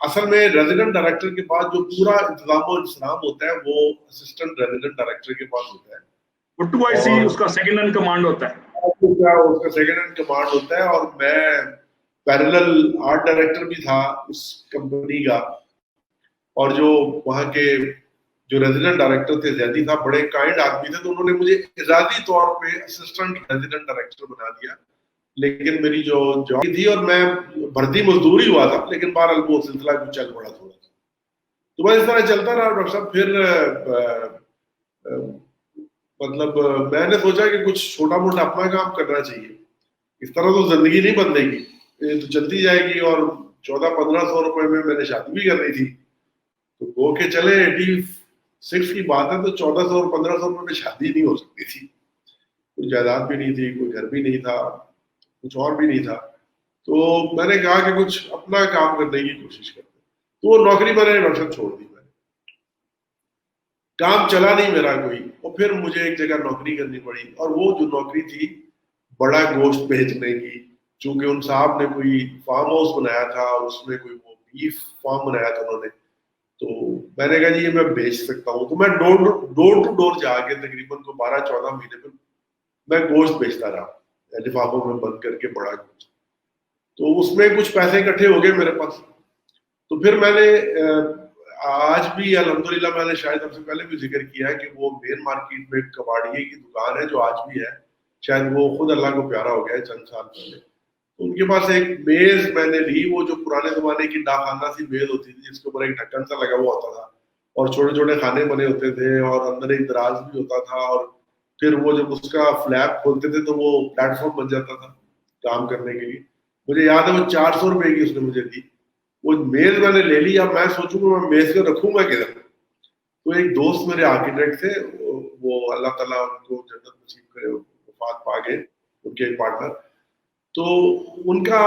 اصل میں resident director کے پاس جو پورا انتظام و انتظام ہوتا ہے وہ اسسٹنٹ ریزیڈنٹ ڈائریکٹر کے پاس ہوتا ہے. وہ 2IC اس کا سیکنڈ ان کمانڈ ہوتا ہے. اس کا سیکنڈ ان کمانڈ ہوتا ہے. اور میں پیرلل آرٹ ڈائریکٹر بھی تھا اس کمپنی کا. اور جو وہاں کے جو ریزیڈنٹ ڈائریکٹر تھے زیدی صاحب بڑے کائنڈ آدمی تھے, تو انہوں نے مجھے اعزازی طور پہ اسسٹنٹ ریزیڈنٹ ڈائریکٹر بنا دیا. لیکن میری جو جاب تھی اور میں بھرتی مزدور ہی ہوا تھا, لیکن بہرحال وہ سلسلہ کچھ چل پڑا تھوڑا سا. تو بس اس طرح چلتا رہا ڈاکٹر صاحب. پھر مطلب میں نے سوچا کہ کچھ چھوٹا موٹا اپنا کام کرنا چاہیے. اس طرح تو زندگی نہیں بدلے گی, یہ تو چلتی جائے گی. اور 1400-1500 روپے میں نے شادی بھی کرنی تھی. تو وہ کہ چلے 86 کی بات ہے, تو 1400 اور 1500 روپے میں شادی نہیں ہو سکتی تھی. کوئی جائیداد بھی نہیں تھی, کوئی گھر بھی نہیں تھا, کچھ اور بھی نہیں تھا. تو میں نے کہا کہ کچھ اپنا کام کرنے کی کوشش کرتے. تو وہ نوکری میں نے ڈاکٹر صاحب چھوڑ دی. میں کام چلا نہیں میرا کوئی, اور پھر مجھے ایک جگہ نوکری کرنی پڑی. اور وہ جو نوکری تھی بڑا گوشت بیچنے کی, چونکہ ان صاحب نے کوئی فارم ہاؤس بنایا تھا, اور اس میں کوئی وہ بیف فارم بنایا تھا انہوں نے. تو میں نے کہا جی یہ میں بیچ سکتا ہوں. تو میں ڈور ٹو ڈور جا کے تقریباً 12-14 مہینے میں میں گوشت بیچتا رہا, لفافوں میں بند کر کے بڑا گوشت. تو اس میں کچھ پیسے اکٹھے ہو گئے میرے پاس. تو پھر میں نے آج بھی الحمدللہ, میں نے شاید آپ سے پہلے بھی ذکر کیا ہے کہ وہ مین مارکیٹ میں کباڑیے کی دکان ہے جو آج بھی ہے, شاید وہ خود اللہ کو پیارا ہو گیا ہے چند سال پہلے. ان کے پاس ایک میز میں نے لی, وہ جو پرانے زمانے کی ڈاکخانہ سی میز ہوتی تھی جس کے اوپر ایک ڈھکن سا لگا ہوا ہوتا تھا, اور چھوٹے چھوٹے خانے بنے ہوتے تھے, اور اندر ایک دراز بھی ہوتا تھا. اور پھر وہ جب اس کا فلیپ کھولتے تھے تو وہ پلیٹ فارم بن جاتا تھا کام کرنے کے لیے. مجھے یاد ہے وہ 400 روپے کی اس نے مجھے دی. وہ میز میں نے لے لی. اب میں سوچوں کہ میں میز کو رکھوں گا کدھر. تو ایک دوست میرے آرکیٹیکٹ تھے, وہ اللہ تعالیٰ ان کو جنت نصیب کرے, وفات پا گئے, ان کے ایک پارٹنر. تو ان کا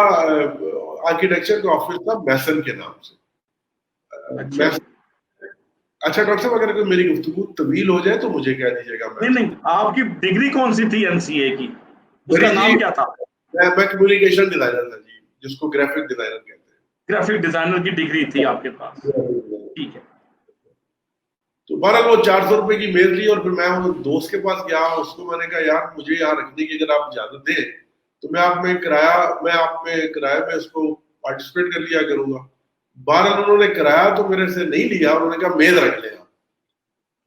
آرکیٹیکچر کا آفس تھا میسن کے نام سے. اچھا ڈاکٹر صاحب, اگر میری گفتگو طویل ہو جائے تو مجھے کہہ دیجیے گا. نہیں, آپ کی ڈگری کون سی تھی MCA کی, اس کا نام کیا تھا؟ میں کمیونیکیشن ڈیزائنر تھا جی, جس کو گرافک ڈیزائنر کہتے ہیں. گرافک ڈیزائنر کی ڈگری تھی آپ کے پاس, ٹھیک ہے. تو بہرحال وہ 400 روپے کی میز لی, اور پھر میں وہ دوست کے پاس گیا. اس کو میں نے کہا یار مجھے یہاں رکھنے کی اگر آپ اجازت دیں تو میں آپ میں کرایہ میں اس کو پارٹیسپیٹ کر لیا کروں گا. بہرحال انہوں نے کرایہ تو میرے سے نہیں لیا, انہوں نے کہا میز رکھ لے.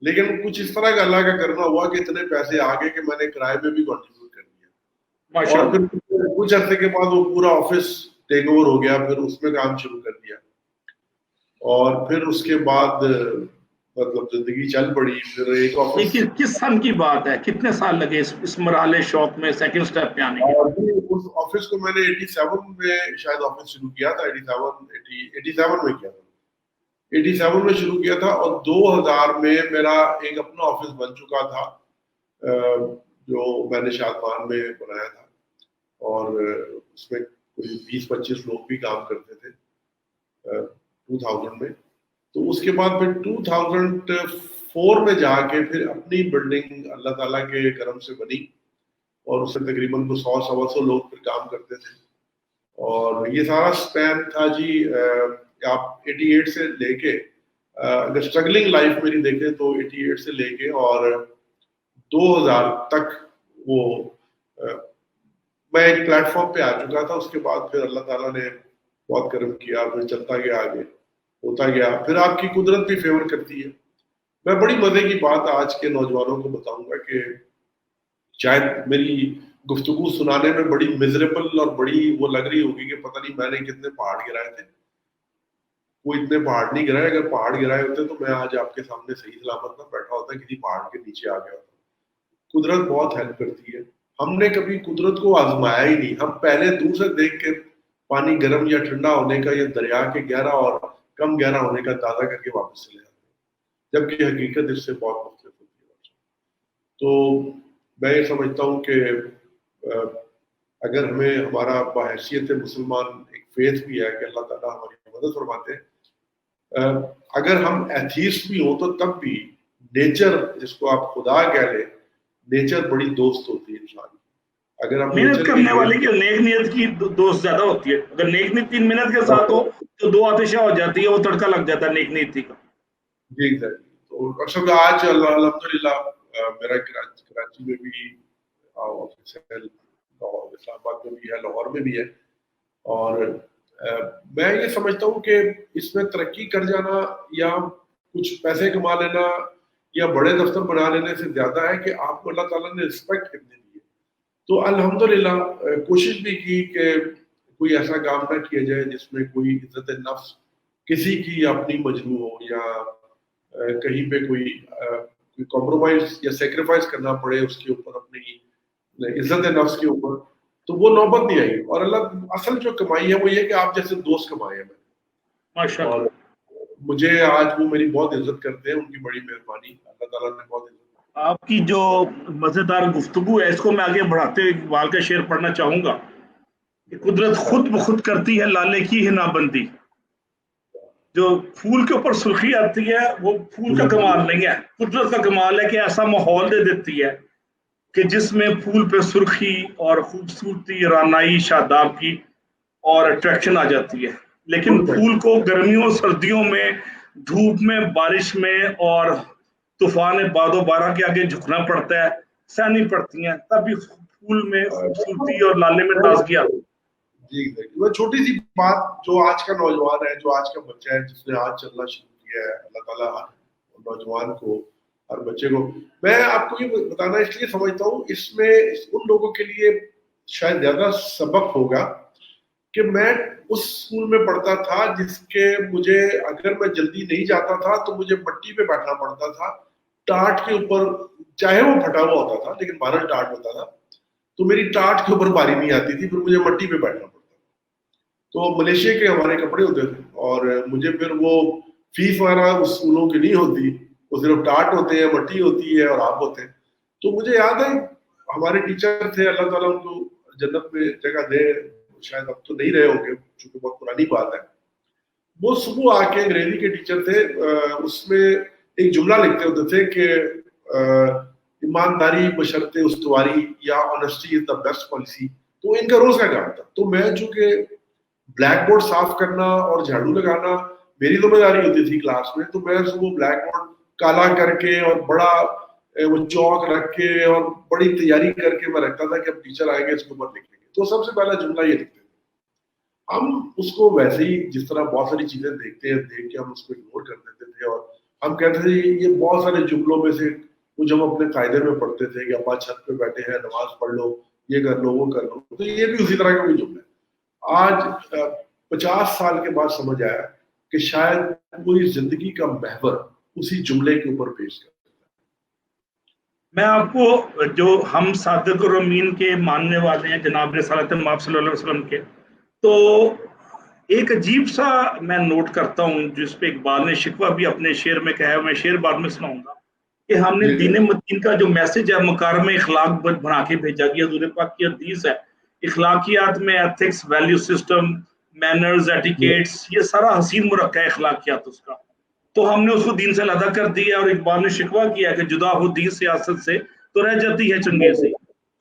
لیکن کچھ اس طرح کا اللہ کا کرنا ہوا کہ اتنے پیسے آ گئے کہ میں نے کرائے میں بھی کنٹریبیوٹ کر دیا. اور پھر کچھ عرصے کے بعد وہ پورا آفس ٹیک اوور ہو گیا, پھر اس میں کام شروع کر دیا. اور پھر اس کے بعد مطلب زندگی چل پڑی. پھر ایک آفس, کس سن کی بات ہے, کتنے سال لگے اس مرحلے شوق میں سیکنڈ سٹیپ پہ آنے کے؟ اس آفس کو میں نے 87 میں شاید آفس شروع کیا تھا. 87 میں کیا تھا, 87 میں شروع کیا تھا. اور 2000 میں میرا ایک اپنا آفس بن چکا تھا جو میں نے شادمان میں بنایا تھا, اور اس میں کوئی 20-25 لوگ بھی کام کرتے تھے 2000 میں. تو اس کے بعد پھر 2004 میں جا کے پھر اپنی بلڈنگ اللہ تعالیٰ کے کرم سے بنی, اور اس سے تقریباً 100-125 لوگ پھر کام کرتے تھے. اور یہ سارا سپین تھا جی آپ 88 سے لے کے, اگر اسٹرگلنگ لائف میری دیکھیں تو 88 سے لے کے اور 2000 تک وہ میں ایک پلیٹ فارم پہ آ چکا تھا. اس کے بعد پھر اللہ تعالیٰ نے بہت کرم کیا, پھر چلتا گیا آگے, ہوتا گیا. پھر آپ کی قدرت بھی فیور کرتی ہے. میں بڑی مزے کی بات آج کے نوجوانوں کو بتاؤں گا کہ شاید میری گفتگو سنانے میں بڑی میزریبل اور بڑی وہ لگ رہی ہوگی کہ پتہ نہیں میں نے کتنے پہاڑ گرائے تھے. کوئی اتنے پہاڑ نہیں گرائے. اگر پہاڑ گرائے ہوتے تو میں آج آپ کے سامنے صحیح سلامت نہ بیٹھا ہوتا, کسی پہاڑ کے نیچے آ گیا ہوتا. قدرت بہت ہیلپ کرتی ہے. ہم نے کبھی قدرت کو آزمایا ہی نہیں. ہم پہلے دور سے دیکھ کے پانی گرم یا ٹھنڈا ہونے کا یا دریا کے گہرا اور کم گہرا ہونے کا اندازہ کر کے واپس چلے جاتے ہیں, جبکہ حقیقت اس سے بہت مختلف ہوتی ہے. تو میں یہ سمجھتا ہوں کہ اگر ہمیں ہمارا بحیثیت مسلمان ایک فیتھ بھی ہے کہ اللہ تعالیٰ ہماری مدد فرماتے ہیں. اگر ہم ایتھیسٹ بھی ہوں تو تب بھی نیچر, جس کو آپ خدا کہہ لیں, نیچر بڑی دوست ہوتی ہے انسان کی. اگر آپ محنت کرنے والے کی نیک نیت کی دوست زیادہ ہوتی ہے. اگر نیک نیتی محنت کے ساتھ ہو تو دو آتشیں ہو جاتی ہے, وہ تڑکا لگ جاتا ہے نیک نیتی کا. جی ایگزیکٹلی. تو ڈاکٹر صاحب آج الحمدللہ میرا کراچی میں بھی آفس ہے, اسلام آباد میں بھی ہے, لاہور میں بھی ہے, اور میں یہ سمجھتا ہوں کہ اس میں ترقی کر جانا یا کچھ پیسے کما لینا یا بڑے دفتر بنا لینے سے زیادہ ہے کہ آپ کو اللہ تعالیٰ نے رسپیکٹ کتنی دی ہے. تو الحمدللہ کوشش بھی کی کہ کوئی ایسا کام نہ کیا جائے جس میں کوئی عزت نفس کسی کی اپنی مجروح ہو, یا کہیں پہ کوئی کمپرومائز یا سیکریفائز کرنا پڑے اس کے اوپر, اپنی عزت نفس کے اوپر. تو وہ نوبت نہیں آئی, اور اللہ اصل جو کمائی ہے وہ یہ کہ آپ جیسے دوست کمائے ہیں میں, ماشاءاللہ. اور مجھے آج وہ میری بہت عزت کرتے ہیں, ان کی بڑی مہربانی, اللہ تعالیٰ نے بہت عزت. آپ کی جو مزیدار گفتگو ہے اس کو میں آگے بڑھاتے ہوئے اقبال کا شعر پڑھنا چاہوں گا کہ قدرت خود بخود کرتی ہے لالے کی ہے نابندی. جو پھول کے اوپر سرخی آتی ہے وہ پھول کا کمال نہیں ہے, قدرت کا کمال ہے کہ ایسا ماحول دے دیتی ہے کہ جس میں پھول پہ سرخی اور خوبصورتی, رانائی, شاداب کی اور اٹریکشن آ جاتی ہے. لیکن پھول کو گرمیوں سردیوں میں, دھوپ میں, بارش میں اور طوفان باد و بارہ کے آگے جھکنا پڑتا ہے, سہنی پڑتی ہیں, تب بھی پھول میں خوبصورتی اور لالے میں تازگی آتی ہے. جی وہ چھوٹی سی بات جو آج کا نوجوان ہے, جو آج کا بچہ ہے جس نے آج چلنا شروع کیا ہے, اللہ تعالیٰ ہر نوجوان کو, ہر بچے کو, میں آپ کو یہ بتانا اس لیے سمجھتا ہوں اس میں ان لوگوں کے لیے شاید زیادہ سبق ہوگا کہ میں اس اسکول میں پڑھتا تھا جس کے مجھے اگر میں جلدی نہیں جاتا تھا تو مجھے مٹی پہ بیٹھنا پڑتا تھا, ٹاٹ کے اوپر, چاہے وہ پھٹا ہوا ہوتا تھا لیکن بارہ ٹاٹ ہوتا تھا, تو میری ٹاٹ کے اوپر باری نہیں آتی تھی, پھر مجھے مٹی پہ بیٹھنا پڑتا. تو ملیشیا کے ہمارے کپڑے ہوتے تھے, اور مجھے پھر وہ فیس وغیرہ اس اسکولوں کی نہیں ہوتی, وہ صرف ٹاٹ ہوتے ہیں, مٹی ہوتی ہے اور آپ ہوتے ہیں. تو مجھے یاد ہے ہمارے ٹیچر تھے, اللہ تعالیٰ ان کو جنت میں جگہ دے, شاید اب تو نہیں رہے ہوں گے چونکہ بہت پرانی بات ہے. وہ صبح آ کے انگریزی کے ٹیچر تھے, اس میں ایک جملہ لکھتے ہوتے تھے کہ ایمانداری بشرط استواری یا honesty is the best policy. تو ان کا روز کا کام تھا. تو میں چونکہ بلیک بورڈ صاف کرنا اور جھاڑو لگانا میری ذمہ داری ہوتی تھی کلاس میں, تو میں صبح بلیک بورڈ کالا کر کے اور بڑا وہ چوک رکھ کے اور بڑی تیاری کر کے میں رکھتا تھا کہ اب ٹیچر آئیں گے اس کے اوپر لکھیں گے. تو سب سے پہلا جملہ یہ لکھتے تھے. ہم اس کو ویسے ہی جس طرح بہت ساری چیزیں دیکھتے ہیں, دیکھ کے ہم اس کو اگنور کر دیتے تھے, اور ہم کہتے تھے یہ بہت سارے جملوں میں سے کچھ ہم اپنے قاعدے میں پڑھتے تھے کہ ابا چھت پہ بیٹھے ہیں, نماز پڑھ لو, یہ کر لو, وہ کر لو. تو یہ بھی اسی طرح کا کوئی جملہ ہے. آج 50 سال کے بعد سمجھ آیا کہ شاید پوری زندگی کا محور اسی جملے کے اوپر پیش کرتا ہے. میں آپ کو, جو ہم صادق اور امین کے ماننے والے ہیں جناب رسالت مآب صلی اللہ علیہ وسلم کے, تو ایک عجیب سا میں نوٹ کرتا ہوں جس پہ اقبال نے شکوہ بھی اپنے شعر میں کہا ہے, میں شعر بعد میں سناؤں گا, کہ ہم نے دین متین کا جو میسج ہے مکارم اخلاق بنا کے بھیجا گیا. حضور پاک کی حدیث ہے, اخلاقیات میں ethics, value system, manners, etiquettes, یہ سارا حسین مرکب ہے اخلاقیات اس کا. تو ہم نے اس کو دین سے علیحدہ کر دیا, اور اقبال نے شکوہ کیا کہ جدا ہو دین سیاست سے تو رہ جاتی ہے چنگیزی.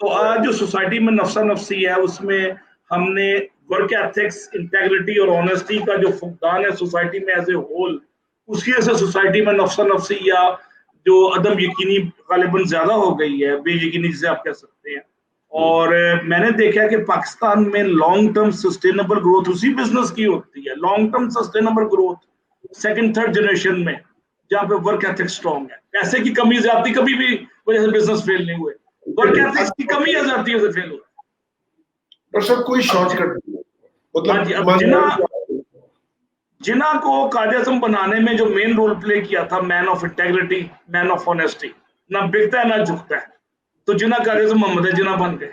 تو آج جو سوسائٹی میں نفسا نفسی ہے اس میں ہم نے ورک ایتھکس, انٹیگریٹی اور آنیسٹی کا جو فقدان ہے سوسائٹی میں ایز اے ہول, اس کی وجہ سے سوسائٹی میں نفسا نفسی یا جو عدم یقینی غالباً زیادہ ہو گئی ہے, بے یقینی جسے آپ کہہ سکتے ہیں. اور میں نے دیکھا کہ پاکستان میں لانگ ٹرم سسٹینیبل گروتھ اسی بزنس کی ہوتی ہے. Long term sustainable growth second third generation میں, جہاں پہ ورک ایتھکس اسٹرانگ ہے. پیسے کی کمی زیادتی کبھی بھی وجہ سے بزنس فیل نہیں ہوئے, ورک ایتھکس کی کمی ہے زیادتی سے فیل ہوئے. ڈاکٹر صاحب کوئی شارٹ کٹ نہیں, مطلب جنا کو قائد اعظم بنانے میں جو مین رول پلے کیا تھا, man of integrity, man of honesty, نہ بکتا ہے نہ جھکتا ہے, تو جنا قائد اعظم محمد جنا بن گئے,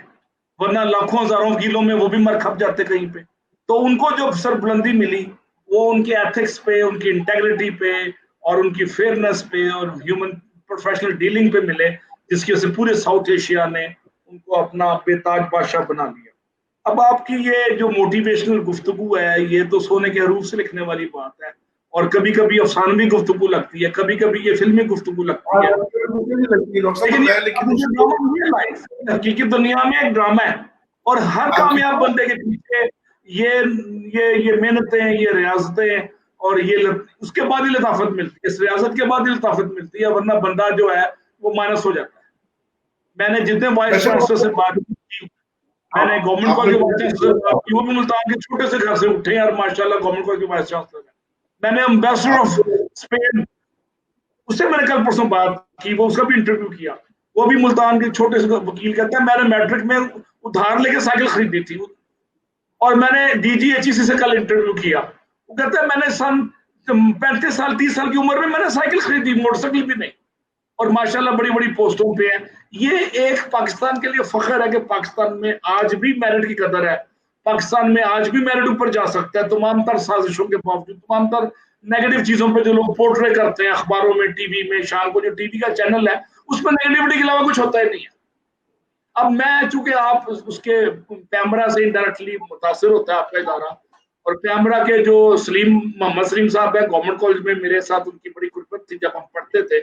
ورنہ لاکھوں ہزاروں کلو میں وہ بھی مر کھپ جاتے کہیں پہ. تو ان کو جو سر بلندی ملی وہ ان کے ایتھکس پہ, ان کی انٹیگریٹی پہ اور ان کی فیئرنس پہ اور ہیومن پروفیشنل ڈیلنگ پہ ملے, جس کی وجہ سے پورے ساؤتھ ایشیا نے ان کو اپنا بے تاج بادشاہ بنا لیا. اب آپ کی یہ جو موٹیویشنل گفتگو ہے یہ تو سونے کے حروف سے لکھنے والی بات ہے, اور کبھی کبھی افسانوی گفتگو لگتی ہے, کبھی کبھی یہ فلمی گفتگو لگتی ہے, لیکن حقیقی دنیا میں ایک ڈرامہ ہے, اور ہر کامیاب بندے کے پیچھے یہ محنتیں, یہ ریاضتیں, اور یہ اس کے بعد ہی لطافت ملتی ہے, اس ریاضت کے بعد ہی لطافت ملتی ہے, ورنہ بندہ جو ہے وہ مائنس ہو جاتا ہے. میں نے جتنے وائس چانسلر سے بات کی, میں نے گورنمنٹ کالج کے وائس چانسلر سے بات کی, وہ بھی ملتان کے چھوٹے سے گھر سے اٹھے ہیں, اور ماشاءاللہ گورنمنٹ کالج کے وائس چانسلر ہیں. میں نے امبیسڈر آف اسپین, اس سے میں نے کل پرسوں بات کی, وہ اس کا بھی انٹرویو کیا, وہ بھی ملتان کے چھوٹے سے وکیل کہتے ہیں میں نے میٹرک میں ادھار لے کے سائیکل خریدی تھی, اور میں نے DGHEC سے کل انٹرویو کیا, وہ کہتے ہیں میں نے سن 35 سال 30 سال کی عمر میں نے سائیکل خریدی, موٹر سائیکل بھی نہیں, اور ماشاءاللہ بڑی بڑی پوسٹوں پہ ہیں. یہ ایک پاکستان کے لیے فخر ہے کہ پاکستان میں آج بھی میرٹ کی قدر ہے, پاکستان میں آج بھی میرٹ اوپر جا سکتا ہے, تمام تر سازشوں کے باوجود, تمام تر نیگیٹو چیزوں پہ جو لوگ پورٹرے کرتے ہیں اخباروں میں, ٹی وی میں, شام کو جو ٹی وی کا چینل ہے اس پہ نیگیٹیوٹی کے علاوہ کچھ ہوتا ہی نہیں ہے. اب میں چونکہ آپ اس کے پیمرا سے انڈائریکٹلی متاثر ہوتا ہے آپ کا ادارہ, اور پیمرا کے جو محمد سلیم صاحب ہے گورنمنٹ کالج میں میرے ساتھ, ان کی بڑی قربت تھی جب ہم پڑھتے تھے.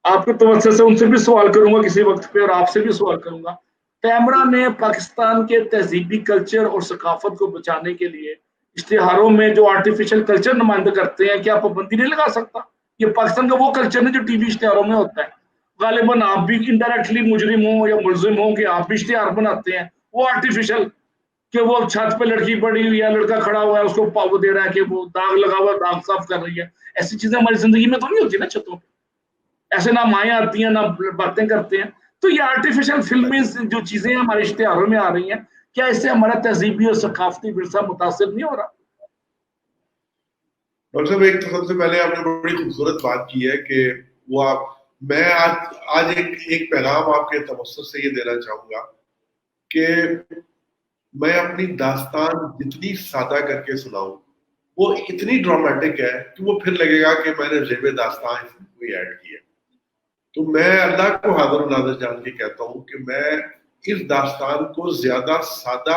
آپ کے توسط سے ان سے بھی سوال کروں گا کسی وقت پہ, اور آپ سے بھی سوال کروں گا. پیمرا نے پاکستان کے تہذیبی کلچر اور ثقافت کو بچانے کے لیے اشتہاروں میں جو آرٹیفیشل کلچر نمائندہ کرتے ہیں, کیا پابندی نہیں لگا سکتا؟ یہ پاکستان کا وہ کلچر ہے جو ٹی وی اشتہاروں میں ہوتا ہے. غالباً آپ بھی انڈائریکٹلی مجرم ہوں یا ملزم ہوں کہ آپ بھی اشتہار بناتے ہیں وہ آرٹیفیشل, کہ وہ چھت پہ لڑکی پڑی ہوئی ہے, لڑکا کھڑا ہوا ہے, اس کو پاؤ دے رہا ہے کہ وہ داغ لگا ہوا داغ صاف کر رہی ہے. ایسی چیزیں ہماری زندگی میں تو نہیں ہوتی نا چھتوں پہ, ایسے نہ مائیں آتی ہیں نہ باتیں کرتے ہیں. تو یہ آرٹیفیشل فلمیں جو چیزیں ہمارے اشتہاروں میں آ رہی ہیں, کیا اس سے ہمارا تہذیبی اور ثقافتی ورثہ متاثر نہیں ہو رہا؟ ڈاکٹر صاحب, ایک تو سب سے پہلے آپ نے بڑی خوبصورت بات کی ہے کہ وہ میں آج ایک پیغام آپ کے توسط سے یہ دینا چاہوں گا کہ میں اپنی داستان جتنی سادہ کر کے سناؤں وہ اتنی ڈرامیٹک ہے کہ وہ پھر لگے گا کہ میں نے زیب داستان اس میں کوئی ایڈ کیا. تو میں اللہ کو حاضر و ناظر جان کے کہتا ہوں کہ میں اس داستان کو زیادہ سادہ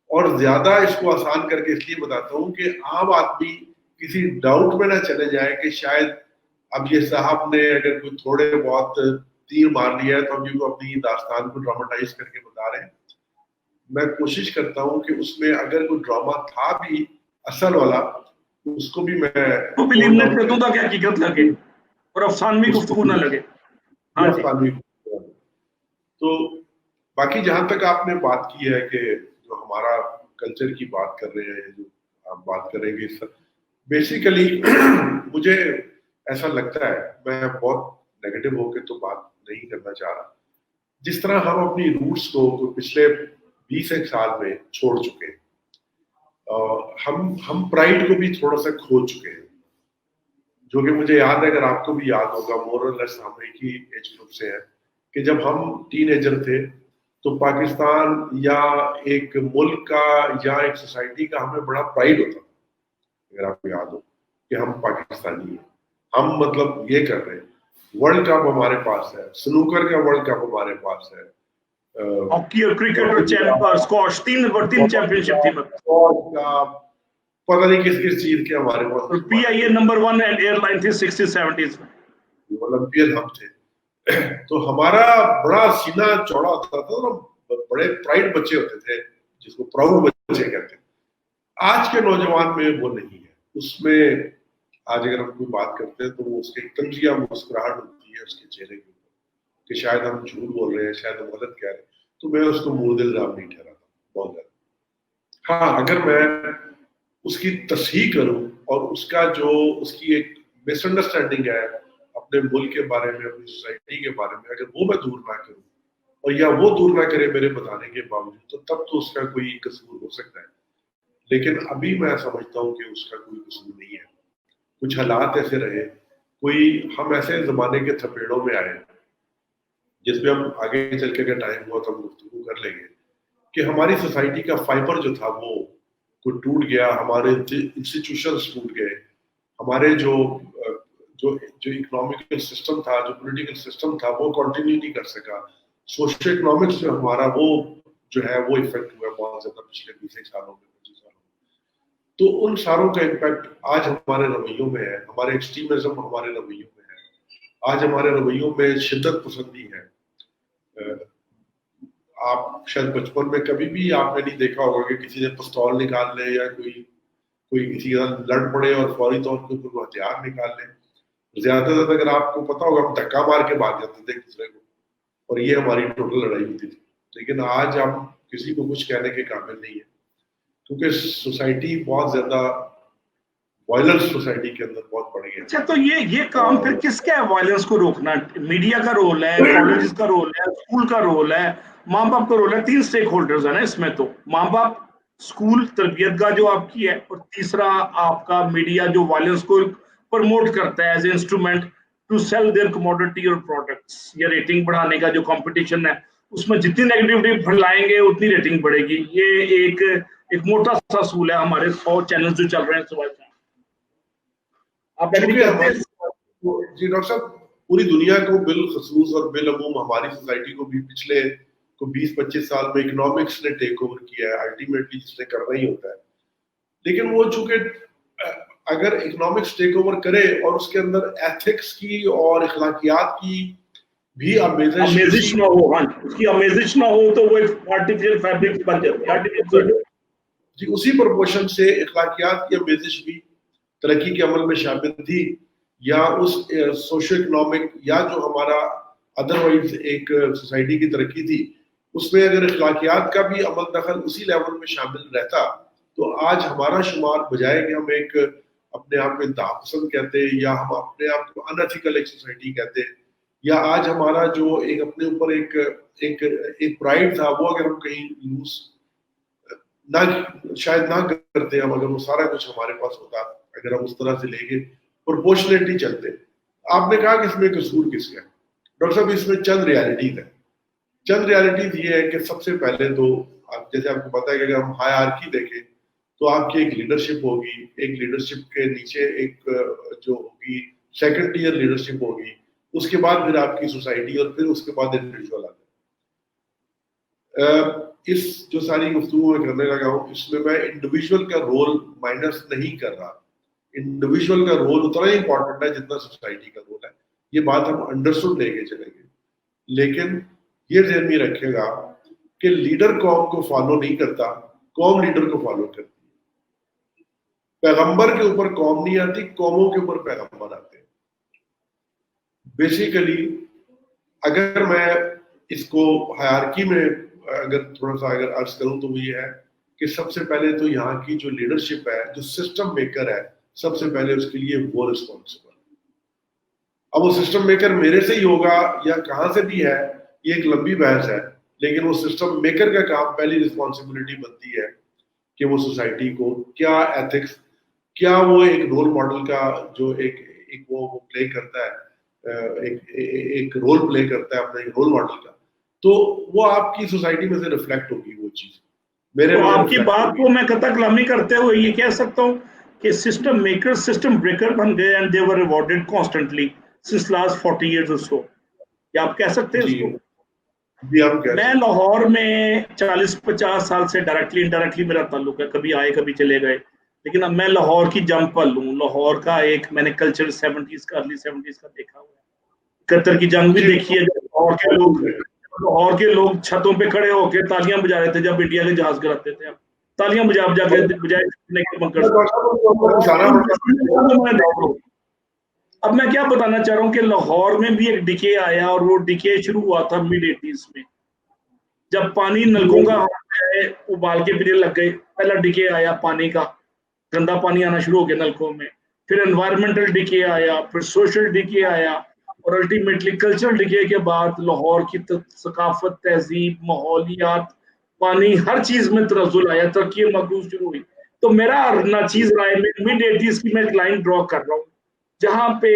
اور زیادہ اس کو آسان کر کے اس لیے بتاتا ہوں کہ عام آدمی کسی ڈاؤٹ میں نہ چلے جائے کہ شاید اب یہ صاحب نے اگر کوئی تھوڑے بہت تیر مار لیا ہے تو اب یہ اپنی داستان کو ڈراماٹائز کر کے بتا رہے ہیں. میں کوشش کرتا ہوں کہ اس میں اگر کوئی ڈراما تھا بھی اصل والا, اس کو بھی میں حقیقت لگے اور افسانوی گفتگو نہ لگے. تو باقی جہاں تک آپ نے بات کی ہے کہ جو ہمارا کلچر کی بات کر رہے ہیں, جو آپ بات کریں گے, بیسیکلی مجھے ایسا لگتا ہے, میں بہت نیگیٹو ہو کے تو بات نہیں کرنا چاہ رہا, جس طرح ہم اپنی روٹس کو پچھلے 20 سال میں چھوڑ چکے ہیں, ہم پرائڈ کو بھی تھوڑا سا کھو چکے ہیں, جو کہ مجھے یاد ہے, اگر آپ کو بھی یاد ہوگا, مور اور لیس ہم ایک ہی ایج گروپ سے ہیں, کہ جب ہم ٹین ایجر تھے تو پاکستان یا ایک ملک کا یا ایک سوسائٹی کا ہمیں بڑا پرائڈ ہوتا تھا. اگر آپ کو یاد ہو کہ ہم پاکستانی ہیں, ہم مطلب یہ کر رہے ہیں, ورلڈ کپ ہمارے پاس ہے, سنوکر کا ورلڈ کپ ہمارے پاس ہے, ہاکی اور کرکٹ اور اسکواش, تین چیمپئن شپ تھی, پتہ نہیں کس چیز کے ہمارے پاس, پی آئی اے نمبر 1 ایئر لائن تھی 60-70s میں, اولمپئن ہم تھے. تو ہمارا بڑا سینہ چوڑا ہوتا تھا, بڑے پرائڈ بچے ہوتے تھے, جس کو پراؤڈ بچے کہتے ہیں. آج کے نوجوان میں وہ نہیں ہے. اس میں آج اگر ہم کوئی بات کرتے ہیں تو وہ اس کے طنزیہ مسکراہٹ ہوتی ہے اس کے چہرے کے اوپر کہ شاید ہم جھوٹ بول رہے ہیں, شاید ہم غلط کہہ رہے ہیں. تو میں اس کو مرد الزام نہیں ٹھہراتا بہت زیادہ. ہاں, اگر میں اس کی تصحیح کروں اور اس کا جو اس کی ایک مس انڈرسٹینڈنگ ہے اپنے ملک کے بارے میں, اپنی سوسائٹی کے بارے میں, اگر وہ میں دور نہ کروں اور یا وہ دور نہ کرے میرے بتانے کے باوجود, تو تب تو اس کا کوئی قصور ہو سکتا ہے. لیکن ابھی میں سمجھتا ہوں کہ اس کا کوئی قصور نہیں ہے. کچھ حالات ایسے رہے, ہم ایسے زمانے کے تھپیڑوں میں آئے جس میں ہم آگے چل کے اگر ٹائم ہوا تو ہم گفتگو کر لیں گے کہ ہماری سوسائٹی کا فائبر جو تھا وہ ٹوٹ گیا, ہمارے انسٹیٹیوشنز ٹوٹ گئے, ہمارے جو اکنامکل سسٹم تھا, جو پولیٹیکل سسٹم تھا وہ کنٹینیو نہیں کر سکا. سوشل اکنامکس میں ہمارا وہ جو ہے وہ افیکٹ ہوا بہت زیادہ پچھلے 20 سالوں میں. تو ان ساروں کا امپیکٹ آج ہمارے رویوں میں ہے، ہمارے ایکسٹریمزم ہمارے رویوں میں ہے، آج ہمارے رویوں میں شدت پسندی ہے۔ آپ شاید بچپن میں کبھی بھی آپ نے نہیں دیکھا ہوگا کہ کسی نے پستول نکال لے یا کوئی کسی کے ساتھ لڑ پڑے اور فوری طور پہ کوئی ہتھیار نکال لے۔ زیادہ تر اگر آپ کو پتا ہوگا ہم دھکا مار کے بھاگ جاتے تھے ایک دوسرے کو، اور یہ ہماری ٹوٹل لڑائی ہوتی تھی۔ لیکن آج ہم کسی کو کچھ کہنے کے قابل نہیں ہیں، کیونکہ سوسائٹی بہت زیادہ وائلنس سوسائٹی کے اندر بہت بڑھ گیا۔ اچھا، تو یہ کام پھر کس کا ہے وائلنس کو روکنا؟ میڈیا کا رول ہے، کالجز کا رول ہے، اسکول کا رول ہے، ماں باپ کا رول ہے؟ 3 اسٹیک ہولڈرز ہیں نا اس میں، تو ماں باپ، اسکول، تربیت گاہ جو آپ کی ہے، اور تیسرا آپ کا میڈیا جو وائلنس کو پروموٹ کرتا ہے as a instrument to sell their commodity اور پروڈکٹس، یا ریٹنگ بڑھانے کا جو کمپٹیشن ہے اس میں جتنی نیگیٹیوٹی پھیلائیں گے اتنی ریٹنگ بڑھے گی۔ یہ ایک موٹا سا اصول ہے ہمارے 100 چینل جو چل رہے ہیں صبح سے۔ آپ ایگری کرتے ہیں؟ جی ڈاکٹر صاحب، پوری دنیا کو بالخصوص اور بالعموم ہماری سوسائٹی کو بھی پچھلے 20-25 سال میں اکنامکس نے ٹیک اوور کیا ہے، الٹیمیٹلی جس نے کرنا ہی ہوتا ہے۔ لیکن وہ چونکہ اگر اکنامکس ٹیک اوور کرے اور اس کے اندر ایتھکس کی اور اخلاقیات کی بھی امیزش نہ ہو، ہاں اس کی امیزش نہ ہو تو وہ ایک آرٹیفیشل فیبرک بن جاتی ہے۔ جی اسی پرپورشن سے اخلاقیات کی امیزش بھی ترقی کے عمل میں شامل تھی، یا اس سوشو اکنامک یا جو ہمارا ادروائز ایک سوسائٹی کی ترقی تھی اس میں اگر اخلاقیات کا بھی عمل دخل اسی لیول میں شامل رہتا تو آج ہمارا شمار بجائے کہ ہم ایک اپنے آپ کو انتہا پسند کہتے یا ہم اپنے آپ کو ان ایتھیکل ایک سوسائٹی کہتے، یا آج ہمارا جو ایک اپنے اوپر ایک پرائڈ تھا وہ اگر ہم کہیں لوز شاید نہ کرتے، ہم اگر وہ سارا کچھ ہمارے پاس ہوتا، اگر ہم اس طرح سے لے کے پروپورشنیٹلی چلتے۔ آپ نے کہا کہ اس میں قصور کس کا ہے؟ ڈاکٹر صاحب اس میں چند ریالٹیز ہیں۔ چند ریالٹیز یہ ہے کہ سب سے پہلے تو جیسے آپ کو پتا ہے کہ اگر ہم ہائرارکی دیکھیں تو آپ کی ایک لیڈرشپ ہوگی، ایک لیڈرشپ کے نیچے ایک جو ہوگی سیکنڈ ٹیئر لیڈرشپ ہوگی، اس کے بعد پھر آپ کی سوسائٹی، اور پھر اس کے بعد انڈیویجول آتا ہے۔ اس جو ساری گفتگو میں کرنے لگا ہوں اس میں انڈیویجول کا رول مائنس نہیں کر رہا، انڈیویجول کا رول اتنا ہی امپورٹنٹ ہے جتنا سوسائٹی کا رول ہے، یہ بات ہم انڈرسٹوڈ لے کے چلیں گے۔ لیکن یہ ذہن میں رکھے گا کہ لیڈر قوم کو فالو نہیں کرتا، قوم لیڈر کو فالو کرتی ہے۔ پیغمبر کے اوپر قوم نہیں آتی، قوموں کے اوپر پیغمبر آتے ہیں۔ بیسیکلی اگر میں اس کو ہائرارکی میں اگر تھوڑا سا اگر عرض کروں تو وہ یہ ہے کہ سب سے پہلے تو یہاں کی جو لیڈرشپ ہے، جو سسٹم میکر ہے، سب سے پہلے اس کے لیے وہ رسپانسبل۔ اب وہ سسٹم میکر میرے سے ہی ہوگا یا کہاں سے بھی ہے، یہ ایک لمبی بحث ہے، لیکن وہ سسٹم میکر کا کام، پہلی رسپانسبلٹی بنتی ہے کہ وہ سوسائٹی کو کیا ایتھکس، کیا وہ ایک رول ماڈل کا جو ایک وہ پلے کرتا ہے، ایک رول پلے کرتا ہے اپنے رول ماڈل کا، تو وہ آپ کی سوسائٹی میں سے ریفلیکٹ ہوگی وہ چیز۔ میرے تو آپ کی بات کو میں قطع کلامی کرتے ہوئے یہ کہہ سکتا ہوں کہ سسٹم میکر سسٹم بریکر بن گئے and they were rewarded constantly since last 40 years اور سو، کیا آپ کہہ سکتے ہیں اس کو؟ میں لاہور میں 40-50 سال سے ڈائریکٹلی انڈائریکٹلی میرا تعلق ہے، کبھی آئے کبھی چلے گئے، لیکن اب میں لاہور کی جنگ پر لوں، لاہور کا ایک میں نے کلچر 70s کا ارلی 70s کا دیکھا ہوا ہے، 71 کی جنگ بھی دیکھی ہے، لاہور کے لوگ چھتوں پہ کھڑے ہو کے تالیاں بجا رہے تھے جب انڈیا کے جہاز گراتے تھے، تالیاں بجا کے بجائے اب میں کیا بتانا چاہ رہا ہوں کہ لاہور میں بھی ایک ڈکے آیا، اور وہ ڈکے شروع ہوا تھا mid 80s میں، جب پانی نلکوں کا ابال کے پینے لگ گئے، پہلا ڈکے آیا پانی کا، گندا پانی آنا شروع ہو گیا نلکوں میں، پھر انوائرمنٹل ڈکے آیا، پھر سوشل ڈکے آیا، اور الٹیمیٹلی کلچرل ڈکے کے بعد لاہور کی ثقافت، تہذیب، ماحولیات، پانی، ہر چیز میں تنزل آیا، ترقی مقبوض شروع ہوئی۔ تو میرا ناچیز رائے میں mid 80s کی میں ایک لائن ڈرا کر رہا ہوں جہاں پہ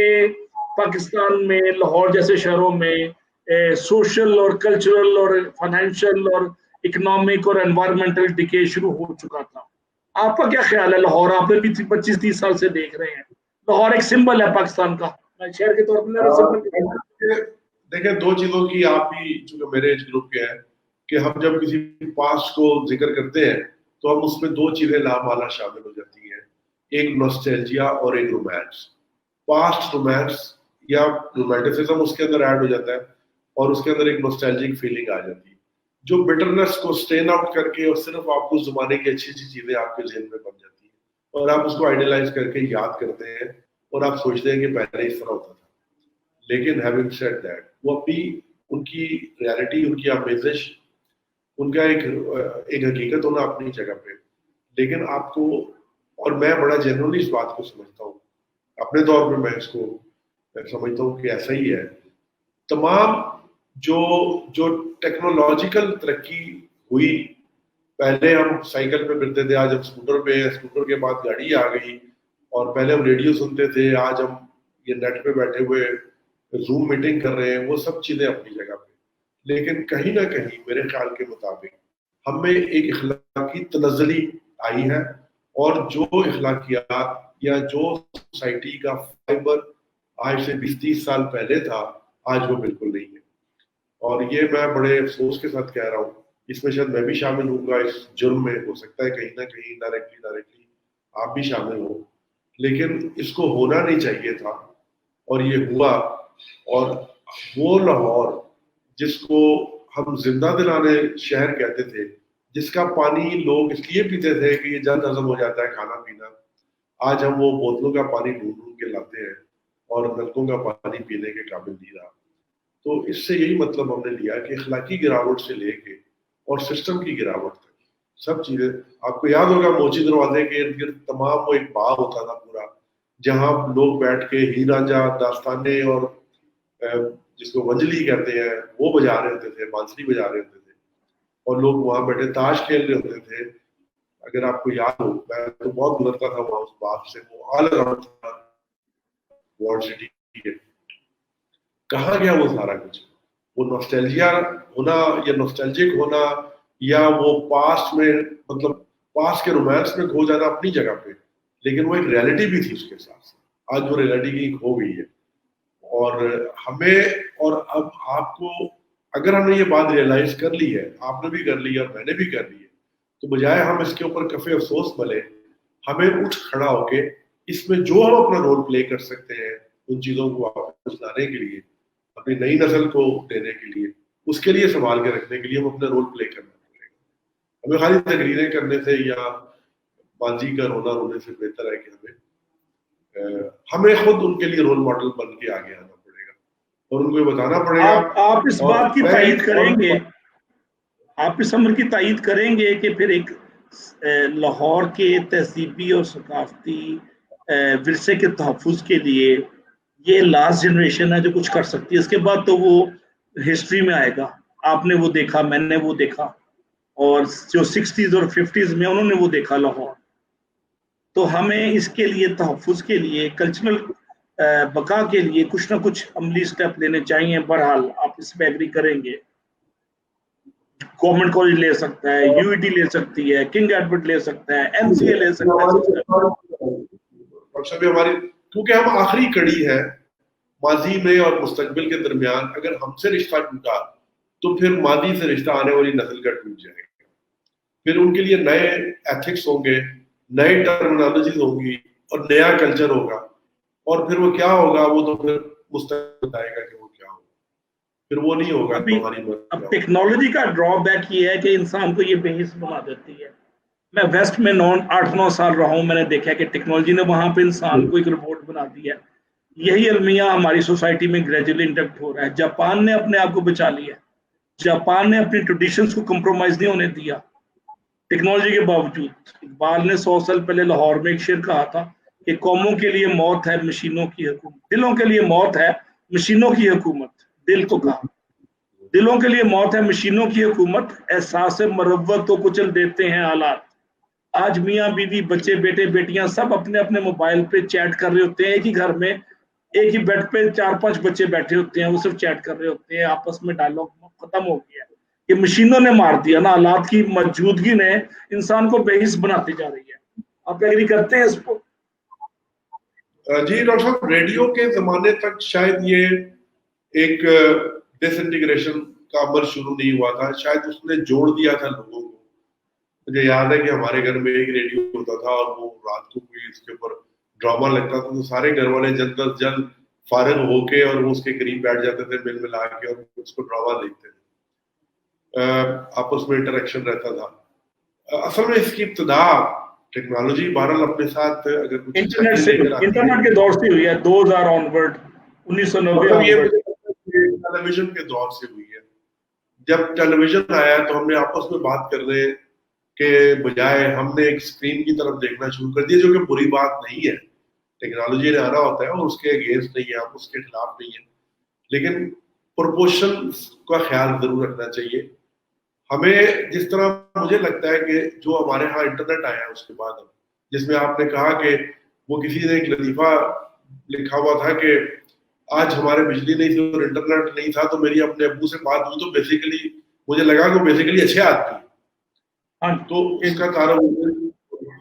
پاکستان میں لاہور جیسے شہروں میں سوشل اور کلچرل اور فائنینشیل اور اکنامک اور انوائرمنٹل ڈکے شروع ہو چکا تھا۔ آپ کا کیا خیال ہے؟ لاہور آپ نے بھی 25-30 سال سے دیکھ رہے ہیں، لاہور ایک سمبل ہے پاکستان کا، شہر کے طور پر دیکھیں دو چیزوں کی، آپ بھی چونکہ میرے ایج گروپ کے ہیں کہ ہم جب کسی پاسٹ کو ذکر کرتے ہیں تو ہم اس میں دو چیزیں لامالا شامل ہو جاتی ہیں۔ ایک نوسٹیلجیا اور ایک رومانس. پاسٹ رومانس یا رومانٹسزم اس کے اندر ایڈ ہو جاتا ہے اور اس کے اندر ایک نوسٹیلجک فیلنگ آ جاتی ہے جو بٹرنس کو اسٹین آؤٹ کر کے اور صرف آپ کو زمانے کی اچھی اچھی چیزیں آپ کے ذہن میں بن جاتی ہیں اور آپ اس کو آئیڈیلائز کر کے یاد کرتے ہیں اور آپ سوچتے ہیں کہ پہلے اس طرح ہوتا تھا. لیکن ہیونگ سیڈ دیٹ, وہ اپنی ان کی ریالٹی, ان کی آمیزش, ان کا ایک حقیقت ہونا اپنی جگہ پہ. لیکن آپ کو, اور میں بڑا جنرلی اس بات کو سمجھتا ہوں, اپنے طور پہ میں اس کو سمجھتا ہوں کہ ایسا ہی ہے. تمام جو ٹیکنالوجیکل ترقی ہوئی, پہلے ہم سائیکل پہ پھرتے تھے, آج ہم اسکوٹر پہ ہیں, اسکوٹر کے بعد گاڑی آ گئی, اور پہلے ہم ریڈیو سنتے تھے, آج ہم یہ نیٹ پہ بیٹھے ہوئے زوم میٹنگ کر رہے ہیں. وہ سب چیزیں اپنی جگہ پہ, لیکن کہیں نہ کہیں میرے خیال کے مطابق ہم میں ایک اخلاقی تنزلی آئی ہے, اور جو اخلاقیات یا جو سوسائٹی کا فائبر آج سے 20-30 سال پہلے تھا, آج وہ بالکل نہیں ہے. اور یہ میں بڑے افسوس کے ساتھ کہہ رہا ہوں, اس میں شاید میں بھی شامل ہوں گا اس جرم میں, ہو سکتا ہے کہیں نہ کہیں ڈائریکٹلی آپ بھی شامل ہو, لیکن اس کو ہونا نہیں چاہیے تھا اور یہ ہوا. اور وہ لاہور جس کو ہم زندہ دلانے شہر کہتے تھے, جس کا پانی لوگ اس لیے پیتے تھے کہ یہ جلد ہضم ہو جاتا ہے کھانا پینا, آج ہم وہ بوتلوں کا پانی ڈھونڈ ڈھونڈ کے لاتے ہیں اور نلکوں کا پانی پینے کے قابل نہیں رہا. تو اس سے یہی مطلب ہم نے لیا کہ اخلاقی گراوٹ سے لے کے اور سسٹم کی گراوٹ تک سب چیزیں. آپ کو یاد ہوگا موچی دروازے کے ارد گرد تمام وہ ایک باغ ہوتا تھا پورا, جہاں لوگ بیٹھ کے ہیر رانجھا داستانے اور جس کو ونجلی کہتے ہیں وہ بجا رہے ہوتے تھے, بانسری بجا رہے ہوتے تھے, اور لوگ وہاں بیٹھے تاش کھیل رہے ہوتے تھے. اگر آپ کو یاد ہو, میں تو بہت گزرتا تھا وہاں اس باغ سے, وہ آل اراؤنڈ تھا وارڈ سٹی کے. کہاں گیا وہ سارا کچھ؟ وہ نوسٹیلجیا ہونا یا نوسٹیلجک ہونا یا وہ پاسٹ میں, مطلب پاسٹ کے رومانس میں کھو جانا اپنی جگہ پہ, لیکن وہ ایک ریالٹی بھی تھی اس کے ساتھ. آج وہ ریالٹی کی کھو گئی ہے. اور ہمیں, اور اب آپ کو اگر ہم نے یہ بات ریئلائز کر لی ہے, آپ نے بھی کر لی اور میں نے بھی کر لی ہے, تو بجائے ہم اس کے اوپر کفے افسوس بلے, ہمیں اٹھ کھڑا ہو کے اس میں جو ہم اپنا رول پلے کر سکتے ہیں ان چیزوں کو واپس لانے کے لیے, اپنی نئی نسل کو دینے کے لیے, اس کے لیے سنبھال کے رکھنے کے لیے ہم اپنا رول پلے کرنا پڑے گا. ہمیں خالی تقریریں کرنے سے یا ماضی کا رونا رونے سے بہتر ہے کہ ہمیں خود ان کے لیے رول ماڈل بن کے آگے آنا پڑے گا اور ان کو یہ بتانا پڑے گا. آپ اس بات کی تائید کریں گے, آپ اس امر کی تائید کریں گے کہ پھر ایک لاہور کے تہذیبی اور ثقافتی ورثے کے تحفظ کے لیے یہ لاسٹ جنریشن ہے جو کچھ کر سکتی ہے, اس کے بعد تو وہ ہسٹری میں آئے گا. آپ نے وہ دیکھا, میں نے وہ دیکھا, اور جو 60s اور 50s میں انہوں نے وہ دیکھا لاہور. تو ہمیں اس کے لیے تحفظ کے لیے, کلچرل بقا کے لیے کچھ نہ کچھ عملی سٹیپ لینے چاہیے. بہرحال آپ اس پہ ایگری کریں گے. گورنمنٹ کالج لے سکتا ہے, یو ای ٹی لے سکتی ہے, کنگ ایڈورڈ لے سکتا ہے, ایم سی اے لے سکتا ہے. ہماری کیونکہ ہم آخری کڑی ہے ماضی میں اور مستقبل کے درمیان. اگر ہم سے رشتہ ٹوٹا تو پھر ماضی سے رشتہ آنے والی نسل کا ٹوٹ جائے گا. پھر ان کے لیے نئے ایتھکس ہوں گے, نئے ٹرمینالوجیز ہوں گی اور نیا کلچر ہوگا, اور پھر وہ کیا ہوگا وہ تو پھر مستقبل بتائے گا کہ وہ کیا ہوگا. پھر وہ نہیں ہوگا. اب ٹیکنالوجی کا ڈرا بیک یہ ہے کہ انسان کو یہ بے حس بنا دیتی ہے. میں ویسٹ میں 8-9 سال رہا ہوں, میں نے دیکھا کہ ٹیکنالوجی نے وہاں پہ انسان کو ایک روبوٹ بنا دیا ہے. یہی المیہ ہماری سوسائٹی میں گریجولی انڈکٹ ہو رہا ہے. جاپان نے اپنے آپ کو بچا لیا, جاپان نے اپنی ٹریڈیشنز کو کمپرومائز نہیں ہونے دیا ٹیکنالوجی کے باوجود. اقبال نے 100 سال پہلے لاہور میں ایک شعر کہا تھا کہ قوموں کے لیے موت ہے مشینوں کی حکومت, دلوں کے لیے موت ہے مشینوں کی حکومت. دل کو کہا, دلوں کے لیے موت ہے مشینوں کی حکومت, احساس مروت کو کچل دیتے ہیں آلات. آج میاں بیوی بچے بیٹے بیٹیاں سب اپنے اپنے موبائل پہ چیٹ کر رہے ہوتے ہیں. ایک ہی گھر میں ایک ہی بیڈ پہ 4-5 بچے بیٹھے ہوتے ہیں, وہ صرف چیٹ کر رہے ہوتے ہیں, آپس میں ڈائلاگ ختم ہو گیا. یہ مشینوں نے مار دیا نا, آلات کی موجودگی نے انسان کو بے حس بناتی جا رہی ہے. آپ ایگری کرتے ہیں اس کو؟ جی ڈاکٹر صاحب, ریڈیو کے زمانے تک شاید یہ ایک ڈس انٹیگریشن کا عمل شروع نہیں ہوا تھا, شاید اس نے جوڑ دیا تھا لوگوں کو. مجھے یاد ہے کہ ہمارے گھر میں ایک ریڈیو ہوتا تھا اور وہ رات کو کوئی اس کے اوپر ڈرامہ لگتا تھا تو سارے گھر والے جلد از جلد فارغ ہو کے اور وہ اس کے قریب بیٹھ جاتے تھے مل ملا کے اور اس کو ڈرامہ دیکھتے تھے، آپس میں انٹریکشن رہتا تھا۔ اصل میں اس کی ابتدا ٹیکنالوجی بہرحال اپنے ساتھ اگر کچھ انٹرنیٹ کے دور سے ہوئی ہے، 2000 آنورڈ، 1990 آنورڈ، ٹیلی ویژن کے دور سے ہوئی ہے۔ جب ٹیلی ویژن آیا تو ہم نے آپس میں بات کرنے کے بجائے ہم نے ایک اسکرین کی طرف دیکھنا شروع کر دیا، جو کہ بری بات نہیں ہے، ٹیکنالوجی نے آنا ہوتا ہے اور اس کے اگینسٹ نہیں ہے، آپ اس کے خلاف نہیں ہیں، لیکن پروپورشن کا خیال ضرور رکھنا چاہیے۔ ہمیں جس طرح مجھے لگتا ہے کہ جو ہمارے ہاں انٹرنیٹ آیا اس کے بعد، جس میں آپ نے کہا کہ وہ کسی نے ایک لطیفہ لکھا ہوا تھا کہ آج ہمارے بجلی نہیں تھی اور انٹرنیٹ نہیں تھا تو میری اپنے ابو سے بات ہوئی تو بیسیکلی مجھے لگا کہ بیسیکلی اچھے آدمی، تو اس کا تعارف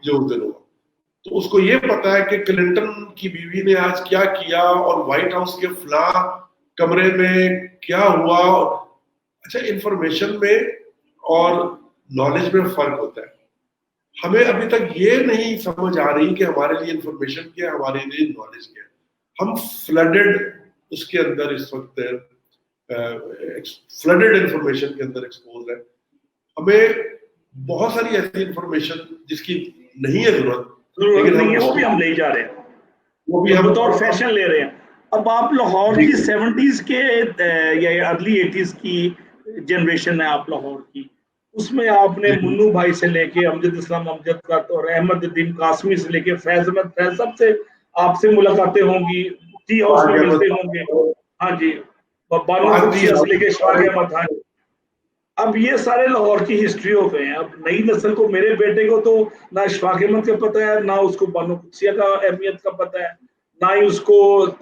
جو اردن ہوا، تو اس کو یہ پتا ہے کہ کلنٹن کی بیوی نے آج کیا کیا اور وائٹ ہاؤس کے فلاں کمرے میں کیا ہوا۔ اچھا، انفارمیشن میں اور نالج میں فرق ہوتا ہے۔ ہمیں ابھی تک یہ نہیں سمجھ آ رہی کہ ہمارے لیے انفارمیشن کیا، ہمارے لیے نالج کیا۔ ہم فلڈڈ اس کے اندر اس وقت فلڈڈ انفارمیشن کے اندر ایکسپوز ہے۔ ہمیں بہت ساری ایسی انفارمیشن جس کی نہیں ہے ضرورت نہیں ہے، وہ بھی ہم لے جا رہے ہیں، وہ بھی ہم بطور فیشن لے رہے ہیں۔ اب آپ لاہور کی 70s کے یا ارلی 80s کی جنریشن ہے آپ لاہور کی، اس میں آپ نے منو بھائی سے لے کے امجد اسلام امجد کا اور احمد الدین قاسمی سے لے کے فیض احمد فیض، سب سے آپ سے ملاقاتیں ہوں گی، ٹی ہاؤس میں ملتے ہوں گے، ہاں جی، بانو خدشہ سے لے کے شفاق احمد خان۔ اب یہ سارے لاہور کی ہسٹری ہو گئے ہیں۔ اب نئی نسل کو، میرے بیٹے کو تو نہ شفاق احمد کا پتہ ہے، نہ اس کو بانو قدسیہ کا اہمیت کا پتہ ہے، نہ ہی اس کو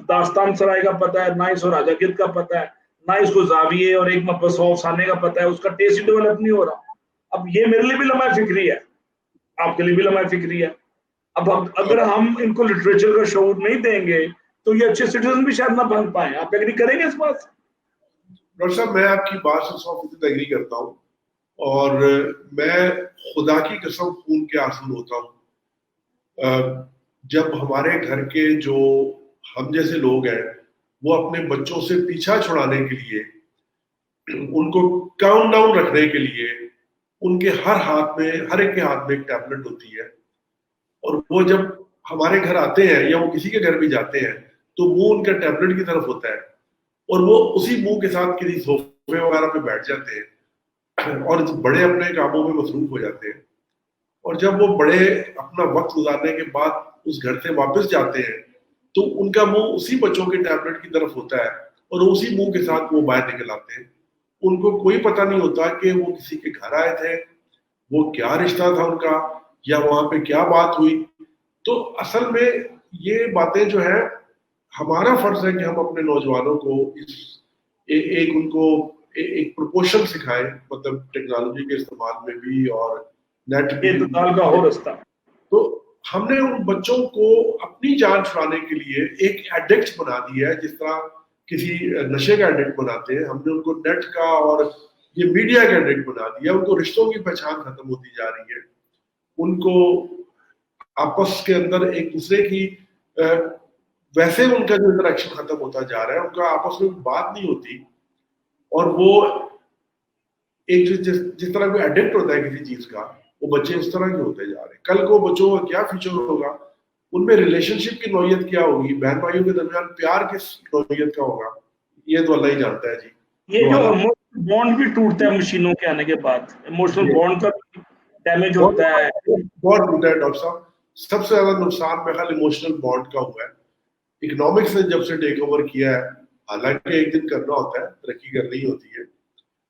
داستان سرائے کا پتہ ہے، نہ ہی اس کو راجہ گرد کا پتہ ہے، نہ اس کو زاویے اور ایک مبص افسانے کا پتہ ہے۔ اس کا ٹیسٹ ڈیولپ نہیں ہو رہا۔ اب یہ میرے لیے بھی لمحہ فکری ہے، آپ کے لیے بھی لمحہ فکری ہے۔ اب اگر ہم ان کو لٹریچر کا شعور نہیں دیں گے تو یہ اچھے سٹیزن بھی شاید نہ بن پائیں۔ آپ ایگری کریں گے اس بات سے؟ ڈاکٹر صاحب، میں آپ کی بات سے 100% ایگری کرتا ہوں، اور میں خدا کی قسم خون کے آنسو ہوتا ہوں جب ہمارے گھر کے جو ہم جیسے لوگ ہیں وہ اپنے بچوں سے پیچھا چھڑانے کے لیے، ان کو کاؤنٹ ڈاؤن رکھنے کے لیے، ان کے ہر ایک کے ہاتھ میں ایک ٹیبلٹ ہوتی ہے، اور وہ جب ہمارے گھر آتے ہیں یا وہ کسی کے گھر بھی جاتے ہیں تو منہ ان کا ٹیبلٹ کی طرف ہوتا ہے، اور وہ اسی منہ کے ساتھ کسی صوفے وغیرہ پہ بیٹھ جاتے ہیں اور بڑے اپنے کاموں میں مصروف ہو جاتے ہیں، اور جب وہ بڑے اپنا وقت گزارنے کے بعد اس گھر سے واپس جاتے ہیں تو ان کا منہ اسی بچوں کے ٹیبلٹ کی طرف ہوتا ہے اور اسی منہ کے ساتھ وہ باہر نکل آتے ہیں۔ ان کو کوئی پتہ نہیں ہوتا کہ وہ کسی کے گھر آئے تھے، وہ کیا رشتہ تھا ان کا، یا وہاں پہ کیا بات ہوئی۔ تو اصل میں یہ باتیں جو ہیں، ہمارا فرض ہے کہ ہم اپنے نوجوانوں کو ان کو ایک پروپورشن سکھائیں، مطلب ٹیکنالوجی کے استعمال میں بھی اور نیٹ کا ہو رستہ۔ تو ہم نے ان بچوں کو اپنی جان چھڑانے کے لیے ایک ایڈکٹ بنا دیا ہے، جس طرح کسی نشے کا ایڈکٹ بناتے ہیں، ہم نے ان کو نیٹ کا اور یہ میڈیا کا ایڈکٹ بنا دیا۔ ان کو رشتوں کی پہچان ختم ہوتی جا رہی ہے، ان کو آپس کے اندر ایک دوسرے کی ویسے ان کا جو انٹریکشن ختم ہوتا جا رہا ہے، ان کا آپس میں بات نہیں ہوتی، اور وہ ایک جس طرح کوئی ایڈکٹ ہوتا ہے کسی چیز کا، وہ بچے اس طرح کے ہوتے جا رہے ہیں۔ کل کو بچوں کا کیا فیوچر ہوگا، ان میں ریلیشن شپ کی نوعیت کیا ہوگی، بہن بھائیوں کے درمیان پیار کس نوعیت کا ہوگا، یہ تو اللہ ہی جانتا ہے جی۔ یہ جو بانڈ بھی ٹوٹتا ہے مشینوں کے آنے کے بعد، ایموشنل بانڈ کا ڈیمیج ہوتا ہے، بہت ٹوٹا ہے ڈاکٹر صاحب۔ سب سے زیادہ نقصان میرے خیال ایموشنل بانڈ کا ہوا ہے۔ اکنامکس نے جب سے ٹیک اوور کیا ہے، حالانکہ ایک دن کرنا ہوتا ہے، ترقی کرنی ہوتی ہے،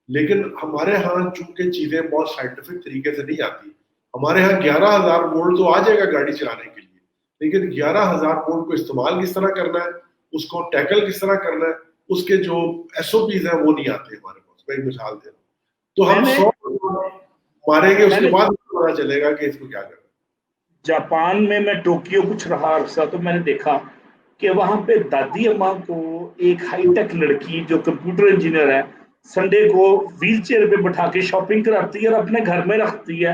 لیکن ہمارے ہاں چونکہ چیزیں بہت سائنٹیفک طریقے سے نہیں آتی۔ ہمارے ہاں 11,000 وولٹ تو آ جائے گا گاڑی چلانے کے لیے، لیکن 11,000 وولٹ کو استعمال کس طرح کرنا ہے، اس کو ٹیکل کس طرح کرنا ہے، اس کے جو SOPs ہیں وہ نہیں آتے ہمارے پاس۔ میں ایک مثال دے رہا ہوں، تو ہم 100 ماریں گے، اس کے بعد پتا چلے گا کہ اس کو کیا کرنا ہے۔ جاپان میں ٹوکیو کچھ رہا عرصہ، تو میں نے دیکھا کہ وہاں پہ دادی اماں کو ایک ہائی ٹیک لڑکی جو کمپیوٹر انجینئر ہے، سنڈے کو ویل چیئر پہ بٹھا کے شاپنگ کراتی ہے اور اپنے گھر میں رکھتی ہے،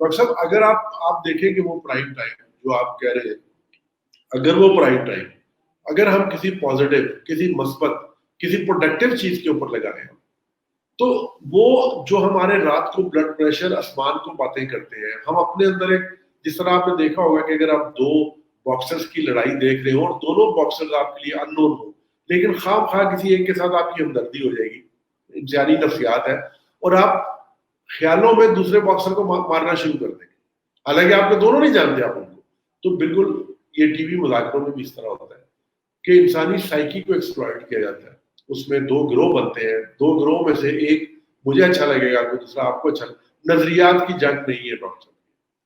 ڈاکٹر صاحب اگر آپ دیکھیں کہ وہ پرائم ٹائم جو آپ کہہ رہے ہیں، اگر وہ پرائم ٹائم اگر ہم کسی پازیٹیو، کسی مثبت، کسی پروڈکٹیو چیز کے اوپر لگائیں تو وہ جو ہمارے رات کو بلڈ پریشر آسمان کو باتیں کرتے ہیں، ہم اپنے اندر ایک، جس طرح آپ نے دیکھا ہوگا کہ اگر آپ دو باکسرز کی لڑائی دیکھ رہے ہو اور دونوں باکسرز آپ کے لیے ان نون ہو، لیکن خواہ خواہ کسی ایک کے ساتھ آپ کی ہمدردی ہو جائے گی، انسانی نفسیات ہے، اور آپ خیالوں میں دوسرے باکسر کو مارنا شروع کر دیں گے، حالانکہ آپ نے دونوں نہیں جانتے آپ ان کو. تو بالکل یہ ٹی وی مذاکروں میں بھی اس طرح ہوتا ہے کہ انسانی سائیکی کو ایکسپلائٹ کیا جاتا ہے، اس میں دو گروہ بنتے ہیں، دو گروہ میں سے ایک مجھے اچھا لگے گا، کوئی دوسرا آپ کو اچھا. نظریات کی جنگ نہیں ہے ڈاکٹر.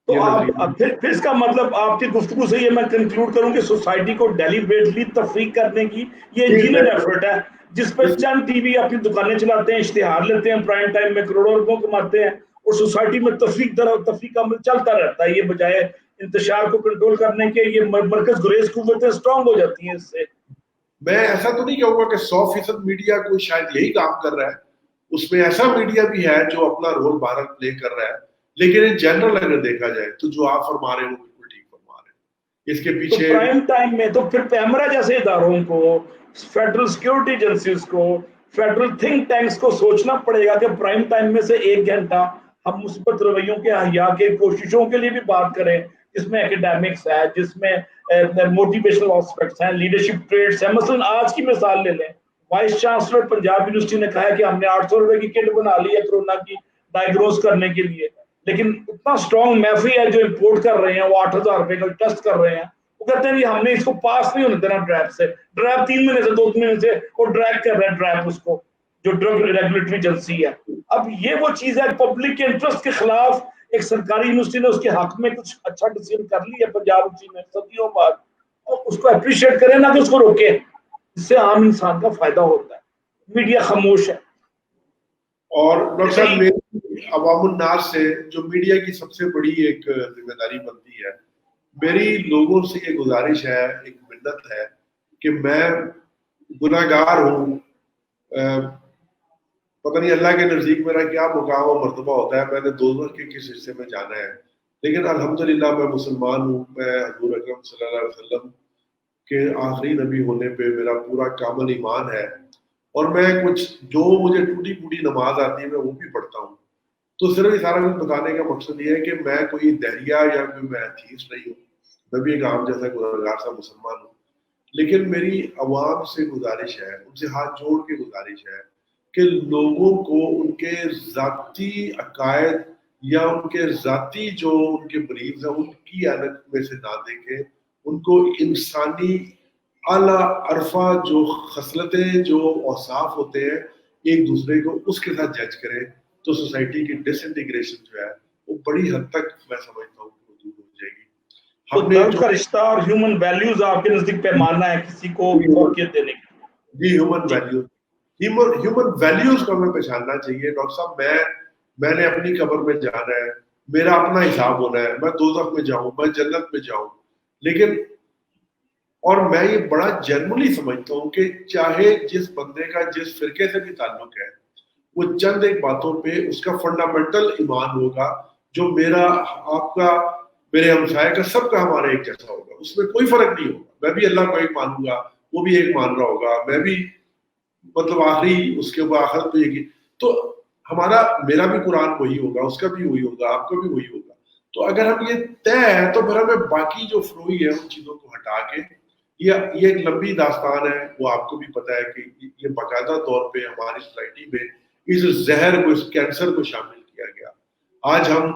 تو آپ پھر اس کا مطلب آپ کی گفتگو سے یہ میں کنکلوڈ کروں کہ سوسائٹی کو ڈیلیبریٹلی تفریق کرنے کی یہ انجینئر ایفرٹ ہے، جس پہ چند ٹی وی اپنی دکانیں چلاتے ہیں، اشتہار لیتے ہیں، پرائم ٹائم میں کروڑوں روپوں کماتے ہیں، اور سوسائٹی میں تفریق کا عمل چلتا رہتا ہے. یہ بجائے انتشار کو کنٹرول کرنے کے یہ مرکز گریز قوتیں اسٹرانگ ہو جاتی ہیں اس سے. میں ایسا تو نہیں کہوں گا کہ 100% میڈیا کو شاید یہی کام کر رہا ہے، اس میں ایسا میڈیا بھی ہے جو اپنا رول بھارت پلے کر رہا ہے، لیکن ان جنرل اگر دیکھا جائے تو جو آپ فرما رہے ہیں وہ بالکل ٹھیک فرما رہے ہیں. اس کے پیچھے تو پرائم ٹائم میں تو پھر پیمرا جیسے اداروں کو، فیڈرل سیکورٹی ایجنسیز کو، فیڈرل تھنک ٹینکس کو سوچنا پڑے گا کہ پرائم ٹائم میں سے 1 گھنٹہ ہم مثبت رویوں کے احیاء کے کوششوں کے لیے بھی بات کریں، جس میں اکیڈیمکس ہے، جس میں موٹیویشنل آسپیکٹس ہیں، لیڈرشپ ٹریٹس ہیں. مثلا آج کی مثال لے لیں، وائس چانسلر پنجاب یونیورسٹی نے کہا ہے کہ ہم نے 800 روپے کی کٹ بنا لی ہے کورونا کی ڈائگنوز کرنے کے لیے، لیکن اتنا اسٹرانگ میفی ہے جو امپورٹ کر رہے ہیں، وہ 8,000 روپے کا ٹیسٹ کر رہے ہیں. وہ کہتے ہیں کہ ہم نے اس کو پاس نہیں ہونے دینا ڈرائیو سے، ڈرائیو 3 مہینے سے 2 مہینے سے وہ ڈرائیو کر رہے ہیں ڈرائیو اس کو، جو ڈرگ ریگولیٹری ایجنسی ہے. اب یہ وہ چیز ہے پبلک کے انٹرسٹ کے خلاف ایک سرکاری یونیورسٹی نے اس کے حق میں کچھ اچھا ڈیسیژن کر لی ہے پنجاب یونیورسٹی نے صدیوں بعد، اور اس کو اپریشیٹ کریں نہ کہ اس کو روکیں. اس سے عام انسان کا فائدہ ہوتا ہے. میڈیا خاموش ہے. اور ڈاکٹر صاحب میری عوام الناس سے جو میڈیا کی سب سے بڑی ایک ذمہ داری بنتی ہے، میری لوگوں سے یہ گزارش ہے، ایک منت ہے کہ میں گناہگار ہوں، پتہ نہیں اللہ کے نزدیک میرا کیا مقام و مرتبہ ہوتا ہے، میں نے دوزخ کے کس حصے میں جانا ہے، لیکن الحمدللہ میں مسلمان ہوں. میں حضور اکرم صلی اللہ علیہ وسلم کے آخری نبی ہونے پہ میرا پورا کامل ایمان ہے، اور میں کچھ جو مجھے ٹوٹی پھوٹی نماز آتی ہے میں وہ بھی پڑھتا ہوں. تو صرف یہ سارا کچھ بتانے کا مقصد یہ ہے کہ میں کوئی دہریہ یا کوئی میں ایتھیسٹ نہیں ہوں، میں بھی ایک عام جیسا گنہگار سا مسلمان ہوں. لیکن میری عوام سے گزارش ہے، ان سے ہاتھ جوڑ کے گزارش ہے کہ لوگوں کو ان کے ذاتی عقائد یا ان کے ذاتی جو ان کے بلیفز ہیں ان کی اینک میں سے نہ دیکھیں، ان کو انسانی اعلیٰ عرفہ جو خصلتیں، جو اوصاف ہوتے ہیں ایک دوسرے کو اس کے ساتھ جج کریں، تو سوسائٹی کی ڈس انٹیگریشن جو ہے وہ بڑی حد تک میں سمجھتا ہوں کہ دور ہو جائے گی. تو درد کا رشتہ اور ہیومن ویلیوز آپ کے نزدیک پیمانہ ہے کسی کو فوقیت دینے کی؟ جی ہیومن ویلیوز، ہیومن ویلیوز کو ہمیں پہچاننا چاہیے. ڈاکٹر صاحب میں نے اپنی قبر میں جانا ہے، میرا اپنا حساب ہونا ہے، میں دوزخ میں جاؤں، میں جنت میں جاؤں، لیکن اور میں یہ بڑا جنرلی سمجھتا ہوں کہ چاہے جس بندے کا جس فرقے سے بھی تعلق ہے، وہ چند ایک باتوں پہ اس کا فنڈامنٹل ایمان ہوگا جو میرا، آپ کا، میرے ہمسائے کا، سب کا ہمارا ایک جیسا ہوگا، اس میں کوئی فرق نہیں ہوگا. میں بھی اللہ کو ایک مانوں گا، وہ بھی ایک مان رہا ہوگا، میں بھی مطلب آخری اس کے اوپر آخرت پہ یقین، تو ہمارا، میرا بھی قرآن وہی ہوگا، اس کا بھی وہی ہوگا، آپ کا بھی وہی ہوگا. تو اگر ہم یہ طے ہے تو پھر ہمیں باقی جو فروئی ہے ان چیزوں کو ہٹا کے، یہ ایک لمبی داستان ہے، وہ آپ کو بھی پتا ہے کہ یہ باقاعدہ طور پہ ہماری سوسائٹی میں اس زہر کو، اس کینسر کو شامل کیا گیا. آج ہم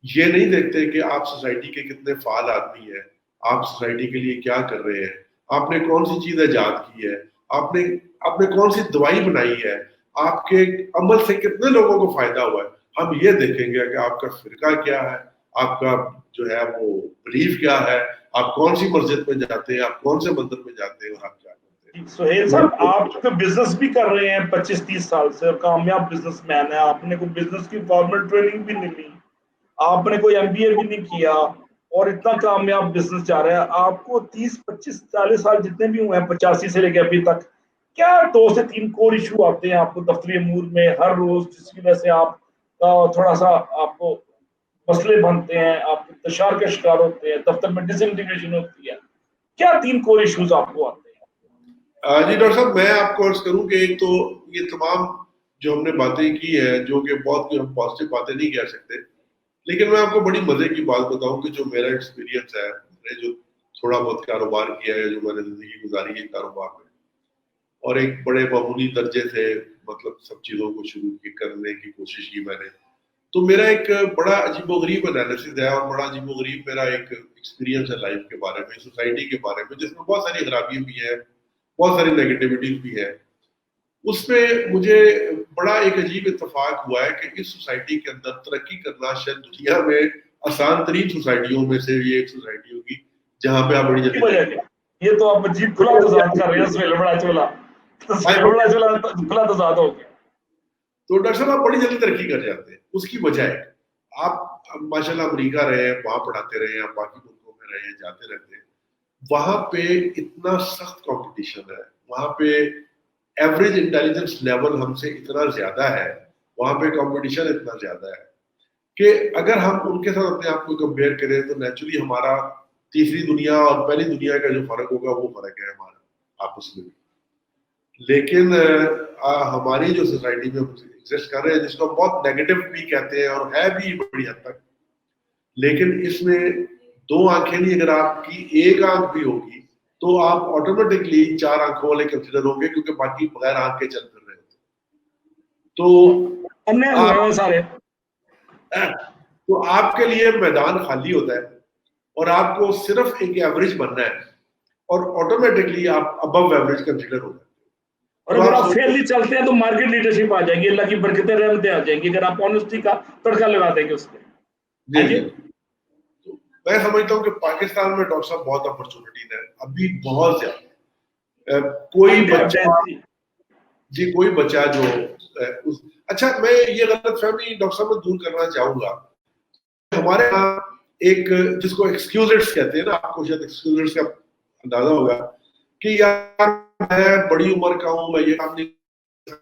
یہ نہیں دیکھتے کہ آپ سوسائٹی کے کتنے فعال آدمی ہیں، آپ سوسائٹی کے لیے کیا کر رہے ہیں، آپ نے کون سی چیز ایجاد کی ہے، آپ نے کون سی دوائی بنائی ہے، آپ کے عمل سے کتنے لوگوں کو فائدہ ہوا ہے. ہم یہ دیکھیں گے کہ آپ کا فرقہ کیا ہے، آپ کا جو ہے وہ بلیف کیا ہے، آپ کون سی مسجد میں جاتے ہیں، آپ کون سے مندر میں جاتے ہیں، اور آپ کیا کرتے ہیں. سہیل صاحب، آپ تو بزنس بھی کر رہے ہیں 25-30 سال سے اور کامیاب بزنس مین ہیں، آپ نے کوئی بزنس کی فارمل ٹریننگ بھی نہیں لی، آپ نے کوئی MBA بھی نہیں کیا، اور اتنا کامیاب بزنس جا رہا ہے. آپ کو 30-25-40 سال جتنے بھی ہوئے ہیں، 85 سے لے کے ابھی تک، کیا 2 سے 3 کور ایشو آتے ہیں آپ کو دفتری امور میں ہر روز، جس کی وجہ سے آپ تھوڑا سا آپ کو مسئلے بنتے ہیں, آپ انتشار کا شکار ہوتے ہیں, دفتر میں ڈس انٹیگریشن ہوتی ہے, کیا 3 کور ایشوز آپ کو آتے ہیں؟ جی ڈاکٹر صاحب, میں آپ کو عرض کروں کہ ایک تو یہ تمام جو ہم نے باتیں کی ہیں, جو کہ بہت ہم پازیٹیو باتیں نہیں کہہ سکتے, لیکن میں آپ کو بڑی مزے کی بات بتاؤں کہ جو میرا ایکسپیرینس ہے, میں نے جو تھوڑا بہت کاروبار کیا ہے, جو میں نے زندگی گزاری ہے کاروبار میں, اور ایک بڑے معمولی درجے سے مطلب سب چیزوں کو شروع کرنے کی کوشش کی میں نے, تو میرا ایک بڑا عجیب و غریب انالیسس ہے اور بڑا عجیب و غریب میرا ایک ایکسپیرینس ہے لائف کے بارے میں, سوسائٹی کے بارے میں, جس میں بہت ساری خرابیاں بھی ہیں, بہت ساری نیگیٹیوٹیز بھی ہے. اس میں مجھے بڑا ایک عجیب اتفاق ہوا ہے کہ اس سوسائٹی کے اندر ترقی کرنا شاید دنیا میں آسان ترین سوسائٹیوں میں سے یہ ایک سوسائٹی ہوگی جہاں پہ آپ بڑی جلدی, یہ تو آپ عجیب کھلا تضاد کر رہے ہیں, اس میں بڑا چولا کھلا تضاد ہو گیا. تو ڈاکٹر صاحب آپ بڑی جلدی ترقی کر جاتے ہیں. اس کی وجہ ہے آپ ماشاء اللہ امریکہ رہے ہیں, وہاں پڑھاتے رہے ہیں, آپ باقی ملکوں میں رہے ہیں, جاتے رہتے ہیں, وہاں پہ اتنا سخت کمپٹیشن ہے, وہاں پہ ایوریج انٹیلیجنس لیول ہم سے اتنا زیادہ ہے, وہاں پہ کمپٹیشن اتنا زیادہ ہے کہ اگر ہم ان کے ساتھ اپنے آپ کو کمپیئر کریں تو نیچرلی ہمارا تیسری دنیا اور پہلی دنیا کا جو فرق ہوگا وہ فرق ہے ہمارا آپس میں. لیکن ہماری جو سوسائٹی میں ایگزسٹ کر رہے ہیں, جس کو بہت نیگیٹو بھی کہتے ہیں اور ہے بھی بڑی حد تک, لیکن اس میں 2 آنکھیں نہیں, اگر آپ کی ایک آنکھ بھی ہوگی تو آپ آٹومیٹکلی 4 آنکھوں والے کنسیڈر ہوں گے, کیونکہ باقی بغیر آنکھ کے چل پھر رہے ہوتے. تو آپ کے لیے میدان خالی ہوتا ہے اور آپ کو صرف ایک ایوریج بننا ہے اور آٹومیٹکلی آپ ابو ایوریج کنسیڈر ہو جائیں. اور اگر آپ فیئرلی چلتے ہیں تو مارکیٹ لیڈرشپ آ جائے گی, اللہ کی برکتیں رحمتیں آ جائیں گی اگر آپ آنےسٹی کا تڑکا لگا دیں گے اس پہ. جی میں سمجھتا ہوں کہ پاکستان میں ڈاکٹر صاحب بہت اپرچونٹیز ہے ابھی, بہت زیادہ. کوئی بچہ جو اچھا, میں یہ غلط فہمی ڈاکٹر صاحب میں دور کرنا چاہوں گا. ہمارے یہاں ایک جس کو ایکسکیوزٹس کہتے ہیں نا, آپ کو شاید ایکسکیوزٹس کا اندازہ ہوگا کہ یار میں بڑی عمر کا ہوں, میں یہ کام نہیں کر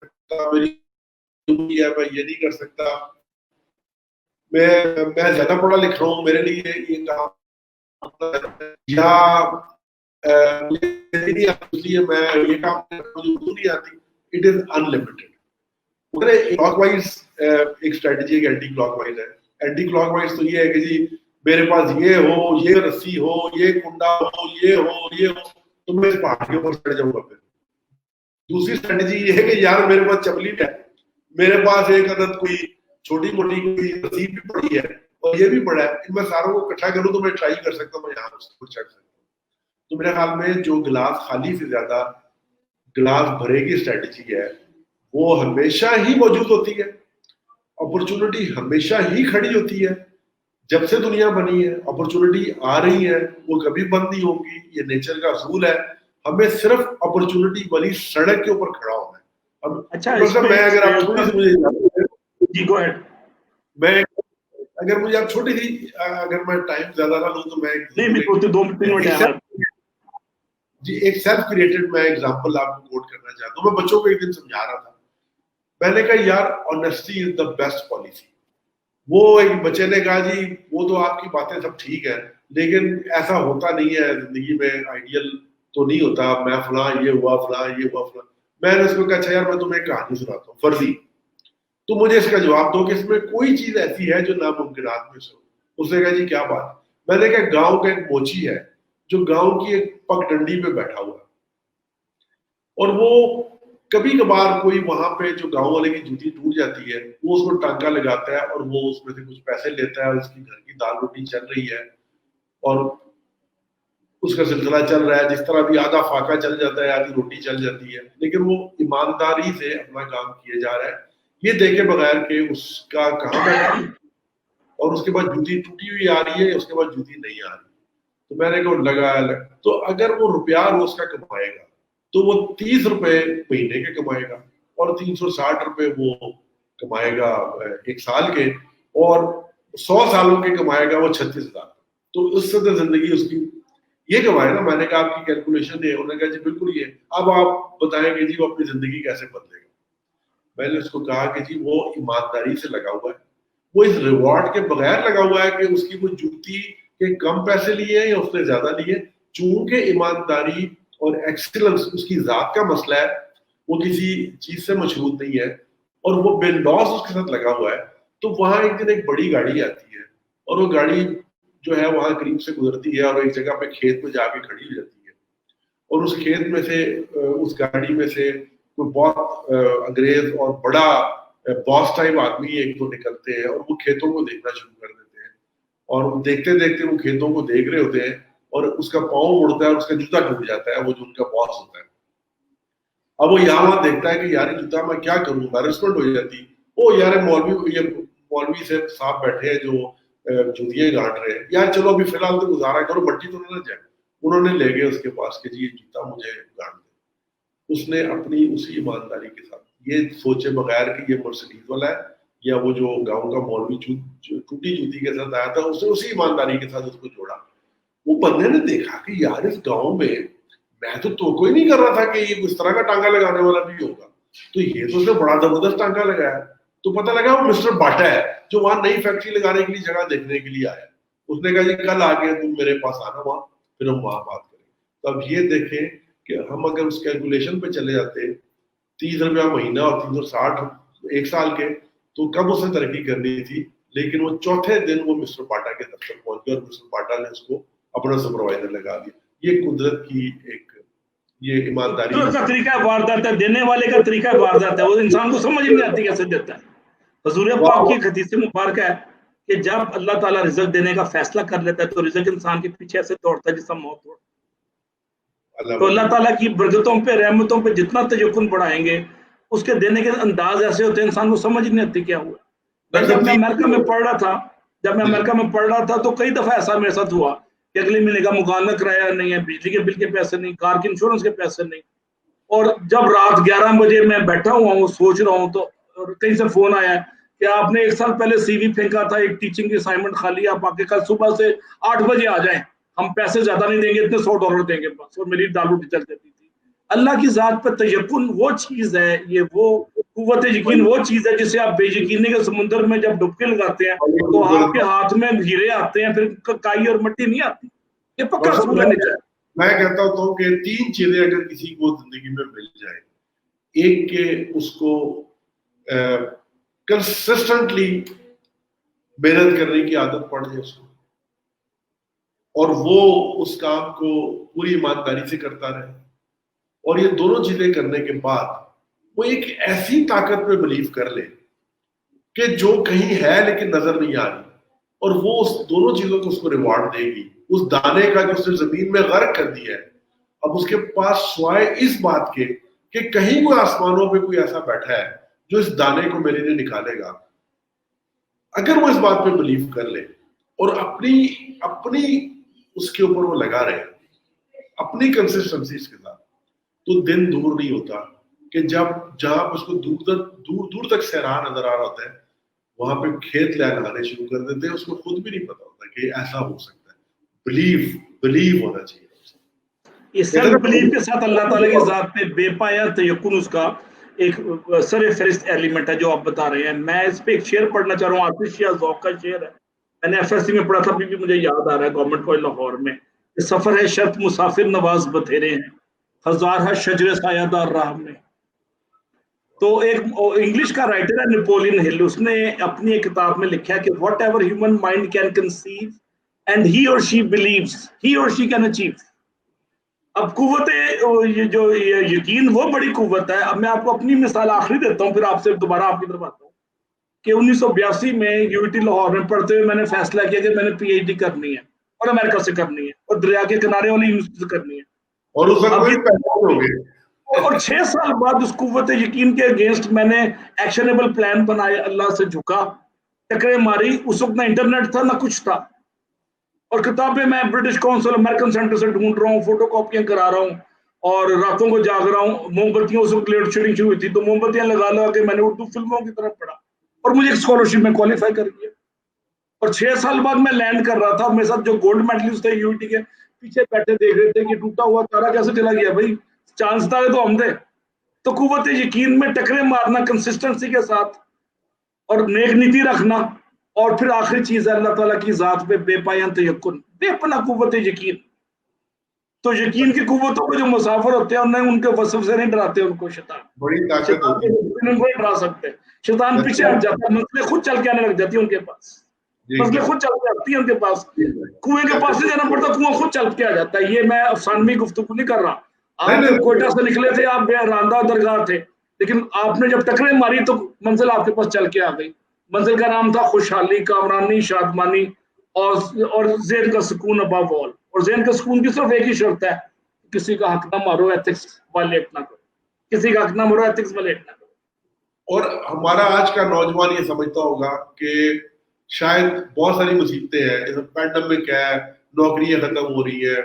سکتا, میری ہے, میں یہ نہیں کر سکتا, میں زیادہ پڑھا لکھ رہا ہوں, میرے لیے یہ کام, یا میں یہ کام نہیں آتی. It is unlimited. Clock wise ایک اسٹریٹجی ایک اینٹی کلاک وائز ہے. اینٹی کلاک وائز تو یہ ہے کہ جی میرے پاس یہ ہو, یہ رسی ہو, یہ کنڈا ہو, یہ ہو, تو میں اس پہاڑ کے اوپر چڑھ جاؤں گا. پھر دوسری اسٹریٹجی یہ ہے کہ یار میرے پاس چپلیٹ ہے, میرے پاس ایک عدد کوئی چھوٹی موٹی کوئی رسی بھی پڑی ہے اور یہ بھی پڑا ہے, ان میں ساروں کو اکٹھا کروں تو میں ٹرائی کر سکتا ہوں, میں یہاں اس کو چڑھ سکتا ہوں. تو میرے خیال میں جو گلاس خالی سے زیادہ گلاس بھرے کی اسٹریٹجی ہے وہ ہمیشہ ہی موجود ہوتی ہے. اپرچونٹی ہمیشہ ہی کھڑی ہوتی ہے. جب سے دنیا بنی ہے اپرچونٹی آ رہی ہے, وہ کبھی بند نہیں ہوگی, یہ نیچر کا اصول ہے. ہمیں صرف اپرچونٹی والی سڑک کے اوپر کھڑا ہونا ہے. اچھا میں اگر آپ تھوڑی سی میں اگر مجھے آپ چھوٹی سی, اگر میں ٹائم زیادہ نہ لوں تو میں ایک سیلف کریٹڈ میں ایگزامپل آپ کو کوٹ کرنا چاہتا ہوں. میں بچوں کو ایک دن سمجھا رہا تھا, میں نے کہا یار honesty is the best policy. وہ ایک بچے نے کہا جی وہ تو آپ کی باتیں سب ٹھیک ہے لیکن ایسا ہوتا نہیں ہے زندگی میں, آئیڈیل تو نہیں ہوتا, میں فلاں یہ ہوا فلاں یہ ہوا فلاں. میں نے اس کو کہا اچھا یار میں تمہیں ایک کہانی سناتا ہوں فرضی, تو مجھے اس کا جواب دو کہ اس میں کوئی چیز ایسی ہے جو ناممکنات میں سے. اس نے کہا جی کیا بات. میں نے کہا گاؤں کا ایک موچی ہے جو گاؤں کی ایک پگ ڈنڈی پہ بیٹھا ہوا ہے, اور وہ کبھی کبھار کوئی وہاں پہ جو گاؤں والے کی جوتی ٹوٹ جاتی ہے وہ اس کو ٹانکا لگاتا ہے اور وہ اس میں سے کچھ پیسے لیتا ہے, اس کی گھر کی دال روٹی چل رہی ہے اور اس کا سلسلہ چل رہا ہے. جس طرح بھی آدھا فاقہ چل جاتا ہے, آدھی روٹی چل جاتی ہے, لیکن وہ ایمانداری سے اپنا کام کیے جا رہا ہے, یہ دیکھے بغیر کہ اس کا کہاں بیٹھا اور اس کے بعد جوتی ٹوٹی ہوئی آ رہی ہے, اس کے بعد جوتی نہیں آ رہی. تو میں نے کہا لگا, تو اگر وہ روپیہ روز کا کمائے گا تو وہ 30 روپے مہینے کے کمائے گا اور 360 روپے وہ کمائے گا ایک سال کے, اور 100 سالوں کے کمائے گا وہ 36,000. تو اس سے تو زندگی اس کی یہ کمائے نا. میں نے کہا آپ کی کیلکولیشن ہے, انہوں نے کہا جی بالکل یہ. اب آپ بتائیں گے جی وہ اپنی زندگی کیسے بدلے گا. میں نے اس کو کہا کہ جی وہ ایمانداری سے لگا ہوا ہے, وہ اس ریوارڈ کے بغیر لگا ہوا ہے کہ اس کی کوئی جوتی کے کم پیسے لیے ہیں یا اس نے زیادہ لیے. چونکہ ایمانداری اور ایکسیلنس اس کی ذات کا مسئلہ ہے, وہ کسی چیز سے مشروط نہیں ہے, اور وہ بے لاس اس کے ساتھ لگا ہوا ہے. تو وہاں ایک دن ایک بڑی گاڑی آتی ہے اور وہ گاڑی جو ہے وہاں قریب سے گزرتی ہے اور ایک جگہ پہ کھیت میں جا کے کھڑی ہو جاتی ہے, اور اس کھیت میں سے اس گاڑی میں سے کوئی بہت انگریز اور بڑا باس ٹائپ آدمی ایک تو نکلتے ہیں اور وہ کھیتوں کو دیکھنا شروع کر دیتے ہیں, اور دیکھتے دیکھتے وہ کھیتوں کو دیکھ رہے ہوتے ہیں اور اس کا پاؤں مڑتا ہے اور اس کا جوتا ٹوٹ جاتا ہے, وہ جو ان کا باس ہوتا ہے. اب وہ یہاں وہاں دیکھتا ہے کہ یار جوتا میں کیا کروں, ہیرسمنٹ ہو جاتی. او یار مولوی سے صاحب بیٹھے ہیں جو جوتیاں گانٹ رہے ہیں, یار چلو ابھی فی الحال تو گزارا کرو, مٹی تو نہ جائے. انہوں نے لے گئے اس کے پاس کہ جی یہ جوتا مجھے گانٹ دے. اس نے اپنی اسی ایمانداری کے ساتھ یہ سوچے بغیر کہ یہ مرسڈیز والا ہے یا وہ جو گاؤں کا مولوی ٹوٹی جوتی کے ساتھ آیا تھا, اس نے اسی ایمانداری کے ساتھ اس کو جوڑا. وہ بندے نے دیکھا کہ یار اس گاؤں میں میں تو کوئی نہیں کر رہا تھا کہ یہ اس طرح کا ٹانگا لگانے والا بھی ہوگا, تو یہ تو اس نے بڑا زبردست ٹانگا لگایا. تو پتہ لگا وہ مسٹر باٹا ہے جو وہاں نئی فیکٹری لگانے کے لیے جگہ دیکھنے کے لیے آیا. اس نے کہا جی کل آ کے تم میرے پاس آنا وہاں, پھر ہم وہاں بات کریں. تو اب یہ دیکھیں کہ ہم اگر اس کیلکولیشن پہ چلے جاتے 30 روپیہ مہینہ اور 360 ایک سال کے, تو کب اس نے ترقی کرنی تھی. لیکن وہ چوتھے دن وہ مسٹر باٹا کے دفتر پہنچ گیا اور مسٹر باٹا نے اس کو اپنا سپروائزر لگا دیا. یہ قدرت کی ایک یہ ایمانداری کا طریقہ واردات ہے, دینے والے کا طریقہ واردات ہے, وہ انسان کو سمجھ نہیں آتی کیسے دیتا ہے. حضور پاک کی حدیث مبارکہ ہے کہ جب اللہ تعالیٰ رزق دینے کا فیصلہ کر لیتا ہے تو رزق انسان کے پیچھے ایسے دوڑتا ہے جیسا موت دوڑتا ہے. تو اللہ تعالیٰ کی برکتوں پہ رحمتوں پہ جتنا تجکن بڑھائیں گے اس کے دینے کے انداز ایسے ہوتے ہیں انسان کو سمجھ نہیں آتی کیا ہوا. جب میں امریکہ میں پڑھ رہا تھا تو کئی دفعہ ایسا میرے ساتھ ہوا کہ اگلے مہینے کا مکان کا کرایہ نہیں ہے, بجلی کے بل کے پیسے نہیں, کار کے انشورنس کے پیسے نہیں. اور جب رات 11 بجے میں بیٹھا ہوا ہوں سوچ رہا ہوں تو کہیں سے فون آیا کہ آپ نے 1 سال پہلے سی وی پھینکا تھا, ایک ٹیچنگ کی اسائنمنٹ خالی, آپ آ کے کل صبح سے 8 بجے آ جائیں, ہم پیسے زیادہ نہیں دیں گے, اتنے $100 دیں گے بس. اور میری دال روٹی چل جاتی تھی. اللہ کی ذات پہ تیقن وہ چیز ہے, یہ وہ قوت یقین وہ چیز ہے جسے آپ بے یقینی کے سمندر میں جب ڈبکی لگاتے ہیں تو آپ کے ہاتھ میں ہیرے آتے ہیں, پھر کائی اور مٹی نہیں آتی. یہ پکا اصول ہے. میں کہتا ہوں کہ 3 چیزیں اگر کسی کو زندگی میں مل جائے, ایک کہ اس کو کنسسٹنٹلی محنت کرنے کی عادت پڑ جائے اس کو, اور وہ اس کام کو پوری ایمانداری سے کرتا رہے, اور یہ دونوں چیزیں کرنے کے بعد وہ ایک ایسی طاقت پہ بلیو کر لے کہ جو کہیں ہے لیکن نظر نہیں آ رہی, اور وہ اس دونوں چیزوں کو اس کو ریوارڈ دے گی. اس دانے کا جو اس نے زمین میں غرق کر دیا ہے, اب اس کے پاس سوائے اس بات کے کہ کہیں کوئی آسمانوں پہ کوئی ایسا بیٹھا ہے جو اس دانے کو میرے لیے نکالے گا, اگر وہ اس بات پہ بلیو کر لے اور اپنی اس کے اوپر وہ لگا رہے اپنی کنسسٹنسی اس کے ساتھ, تو دن دور نہیں ہوتا کہ جہاں اس کو دور تک صحرا نظر آ رہا ہوتا ہے, وہاں پہ کھیت لہرانے شروع کر دیتے ہیں, اس کو خود بھی نہیں پتا ہوتا کہ ایسا ہو سکتا ہے. بلیو ہونا چاہیے. اس سیلف بلیف کے ساتھ اللہ تعالیٰ کی ذات پہ بے پایا تیقن اس کا ایک سر فہرست ایلیمنٹ ہے جو آپ بتا رہے ہیں. میں اس پہ ایک شعر پڑھنا چاہ رہا ہوں, عاطف شاہ ذوق کا شعر ہے, میں نے FSC میں پڑھا تھا, ابھی بھی مجھے یاد آ رہا ہے, گورنمنٹ کالج لاہور میں. سفر ہے شرط مسافر نواز بتھیرے ہیں, ہزار ہے شجر سایہ دار راہ میں. تو ایک انگلش کا رائٹر ہے نیپولین ہل, اس نے اپنی ایک کتاب میں لکھا ہے کہ what ever human mind can conceive and he اور شی بلیوز ہی اور شی کین اچیو. اب قوت جو یقین وہ بڑی قوت ہے. اب میں آپ کو اپنی مثال آخری دیتا ہوں, پھر آپ سے دوبارہ آپ کی طرف آتا ہوں کہ 1982 میں یونیورسٹی لاہور میں پڑھتے ہوئے میں نے فیصلہ کیا کہ میں نے PhD کرنی ہے اور امریکہ سے کرنی ہے اور دریا کے کنارے والی یونیورسٹی سے کرنی ہے, اور 6 سال بعد اس قوت یقین کے اگینسٹ میں نے ایکشنیبل پلان بنائے, اللہ سے جھکا, ٹکرے ماری. اس وقت نہ انٹرنیٹ تھا نہ کچھ تھا, اور کتابیں میں برٹش کونسل امریکن سینٹر سے ڈھونڈ رہا ہوں, فوٹو کاپیاں کرا رہا ہوں, اور راتوں کو جاگ رہا ہوں. موم بتیاں اس وقت لیڈ شیڈنگ شروع ہوئی تھی, تو موم بتیاں لگا کے میں نے اردو فلموں کی طرف پڑھا اور مجھے ایک اسکالرشپ میں کوالیفائی کر دیا. اور 6 سال بعد میں لینڈ کر رہا تھا, میرے ساتھ جو گولڈ میڈلسٹ تھے یونیورسٹی کے پیچھے بیٹھے دیکھ رہے تھے کہ ٹوٹا ہوا تارا کیسے چلا گیا, بھائی چانس تھا تو ہم دے. تو قوت یقین میں ٹکرے مارنا کنسسٹنسی کے ساتھ اور نیک نیتی رکھنا اور پھر آخری چیز ہے اللہ تعالیٰ کی ذات پہ بے پایان تیقن، بے پناہ قوت یقین. تو یقین کی قوتوں پہ جو مسافر ہوتے ہیں ان کے وصف سے نہیں ڈراتے ان کو شیطان، بڑی طاقت شیطان ہوتی ہے. ان کو نہیں ڈرا سکتے. شیطان پیچھے ہٹ جاتا ہے، مسئلے خود چل کے آنے لگ جاتی ہیں ان کے پاس، مسئلے خود چل کے آتی ہیں ان کے پاس. کنویں کے پاس نہیں جانا پڑتا، کنواں خود چل کے آ جاتا ہے. یہ میں افسانوی گفتگو نہیں کر رہا. آپ جب کوئٹہ سے نکلے تھے آپ بے راندہ درگاہ تھے، لیکن آپ نے جب ٹکریں ماری تو منزل آپ کے پاس چل کے آ گئی. منزل کا نام تھا خوشحالی، کامرانی، شادمانی اور ذہن کا سکون ابو آل. اور ذہن کا سکون کی صرف ایک ہی شرط ہے، کسی کا حق نہ مارو، ایتھکس وائلیٹ نہ کرو، کسی کا حق نہ مارو، ایتھکس وائلیٹ نہ کرو. اور ہمارا آج کا نوجوان یہ سمجھتا ہوگا کہ شاید بہت ساری مصیبتیں ہیں، جیسے پینڈیمک ہے، نوکریاں ختم ہو رہی ہے،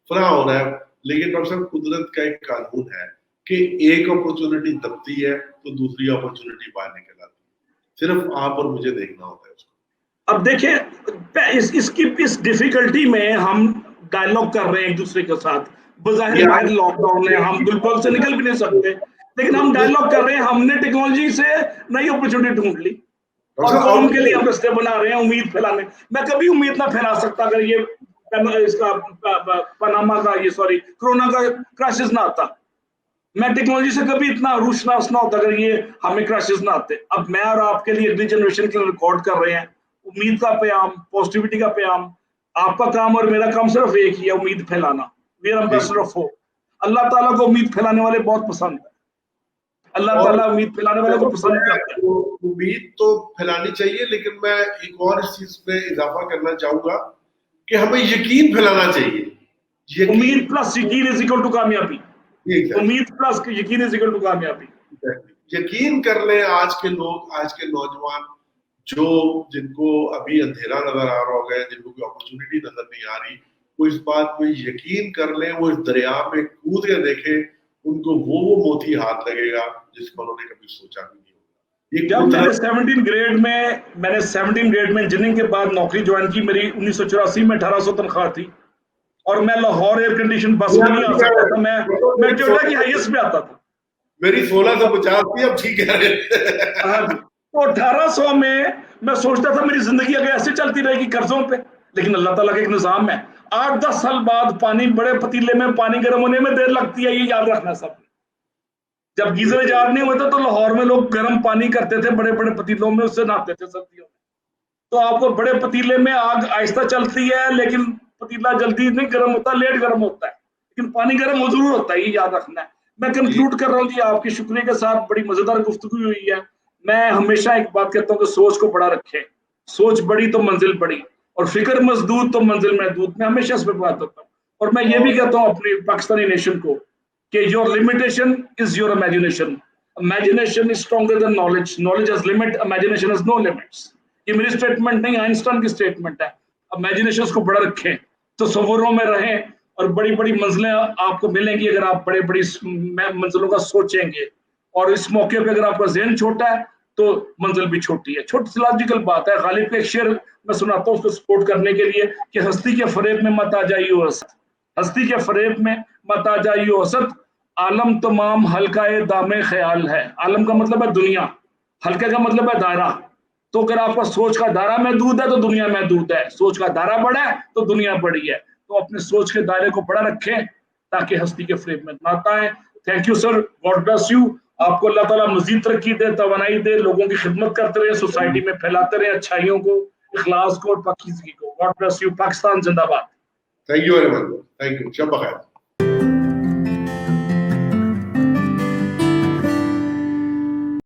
فلاں ہو رہا ہے، لیکن ڈاکٹر صاحب قدرت کا ایک قانون ہے کہ ایک اپرچونٹی دبتی ہے تو دوسری اپرچونٹی باہر نکل آتی ہے. صرف آپ اور مجھے دیکھنا ہوتا ہے اس کو. اب دیکھیں اس ڈیفیکلٹی میں ہم ڈائلاگ کر رہے ہیں ایک دوسرے کے ساتھ. بظاہر باہر لاک ڈاؤن ہے، ہم گلبرگ سے نکل بھی نہیں سکتے، لیکن ہم ڈائلاگ کر رہے ہیں. ہم نے ٹیکنالوجی سے نئی اپرچونٹی ڈھونڈ لی اور قوم کے لیے ہم رستے بنا رہے ہیں امید پھیلانے. میں کبھی امید نہ پھیلا سکتا اگر یہ اس کا پاناما کا کرونا کا کرائسس نہ آتا. میں ٹیکنالوجی سے کبھی اتنا روشناس نہ ہوتا اگر یہ ہمیں کرائسس نہ آتے. اب میں اور آپ کے لیے اگلی جنریشن کے لیے ریکارڈ کر رہے ہیں امید کا پیام، پازیٹیوٹی کا پیام. آپ کا کام اور میرا کام صرف ایک ہی ہے، امید پھیلانا. We are ambassador of hope. اللہ تعالیٰ کو امید پھیلانے والے بہت پسند ہے. اللہ تعالیٰ امید پھیلانے والے کو پسند کرتا ہے. امید تو پھیلانی چاہیے، لیکن میں ایک اور اس چیز پہ اضافہ کرنا چاہوں گا کہ ہمیں یقین پھیلانا چاہیے. امید پلس یقین از اکول ٹو کامیابی. امید پلس یقین از اکول ٹو کامیابی. یقین کر لیں آج کے لوگ، آج کے نوجوان جن کو ابھی اندھیرا نظر آ رہا ہوگا، جن کو کوئی اپرچونٹی نظر نہیں آ رہی، وہ اس بات پہ یقین کر لیں، وہ اس دریا میں کود کے دیکھیں، ان کو وہ موتی ہاتھ لگے گا جس کو انہوں نے کبھی سوچا بھی نہیں ہوگا. جب میں نے 17 گریڈ میں انجینئرنگ کے بعد نوکری جوائن کی، میری 1984 میں 1800 تنخواہ تھی اور میں لاہور ایئر کنڈیشن بس میں نہیں آ سکتا تھا. میں ٹویوٹا کی ہائیسٹ پہ آتا تھا. میری 1650 تھی، اب ٹھیک ہے. تو 1800 میں سوچتا تھا میری زندگی اگر ایسے چلتی رہے گی قرضوں پہ، لیکن اللہ تعالیٰ کا ایک نظام ہے. 8-10 سال بعد پانی بڑے پتیلے میں پانی گرم ہونے میں دیر لگتی ہے، یہ یاد رکھنا سب نے. جب گیزر ایجاد نہیں ہوتا تو لاہور میں لوگ گرم پانی کرتے تھے بڑے بڑے پتیلوں میں، اس سے نہاتے تھے سردیوں میں. تو آپ کو بڑے پتیلے میں آگ آہستہ چلتی ہے، لیکن پتیلا جلدی نہیں گرم ہوتا، لیٹ گرم ہوتا ہے، لیکن پانی گرم ضرور ہوتا ہے، یہ یاد رکھنا ہے. میں کنکلوڈ کر رہا ہوں جی آپ کے شکریہ کے ساتھ. بڑی مزیدار گفتگو ہوئی ہے. میں ہمیشہ ایک بات کہتا ہوں کہ سوچ کو بڑا رکھیں. سوچ بڑی تو منزل بڑی، اور فکر مزدود تو منزل محدود. میں ہمیشہ اس پہ بات کرتا ہوں. اور میں یہ بھی کہتا ہوں اپنی پاکستانی نیشن کو کہ your limitation is your imagination. Imagination is stronger than knowledge. Knowledge has limit, imagination has no limits. یہ میری اسٹیٹمنٹ نہیں، آئنسٹائن کی اسٹیٹمنٹ ہے. امیجنیشن کو بڑا رکھیں، تصوروں میں رہیں، اور بڑی بڑی منزلیں آپ کو ملیں گی اگر آپ بڑی بڑی منزلوں کا سوچیں گے. اور اس موقع پہ اگر آپ کا ذہن چھوٹا ہے تو منزل بھی چھوٹی ہے. چھوٹی سی لاجیکل بات ہے. غالب کا ایک شعر میں سناتا ہوں اس کو سپورٹ کرنے کے لیے کہ ہستی کے فریب میں مت آ جائیے وسط، ہستی کے فریب میں مت آ جائیے وسط، عالم تمام حلقہ دام خیال ہے. عالم کا مطلب ہے دنیا، حلقہ کا مطلب ہے دائرہ. تو اگر آپ کا سوچ کا دائرہ محدود ہے تو دنیا محدود ہے، سوچ کا دائرہ بڑا ہے تو دنیا بڑی ہے. تو اپنے سوچ کے دائرے کو بڑا رکھیں تاکہ ہستی کے فریب میں نہ آئیں. Thank you sir, God bless you. آپ کو اللہ تعالیٰ مزید ترقی دے، توانائی دے، لوگوں کی خدمت کرتے رہے، سوسائٹی میں پھیلاتے رہے اچھائیوں کو، اخلاص کو اور پاکیزگی کو. God bless you. پاکستان زندہ باد. Thank you very much. Thank you. شب بخیر.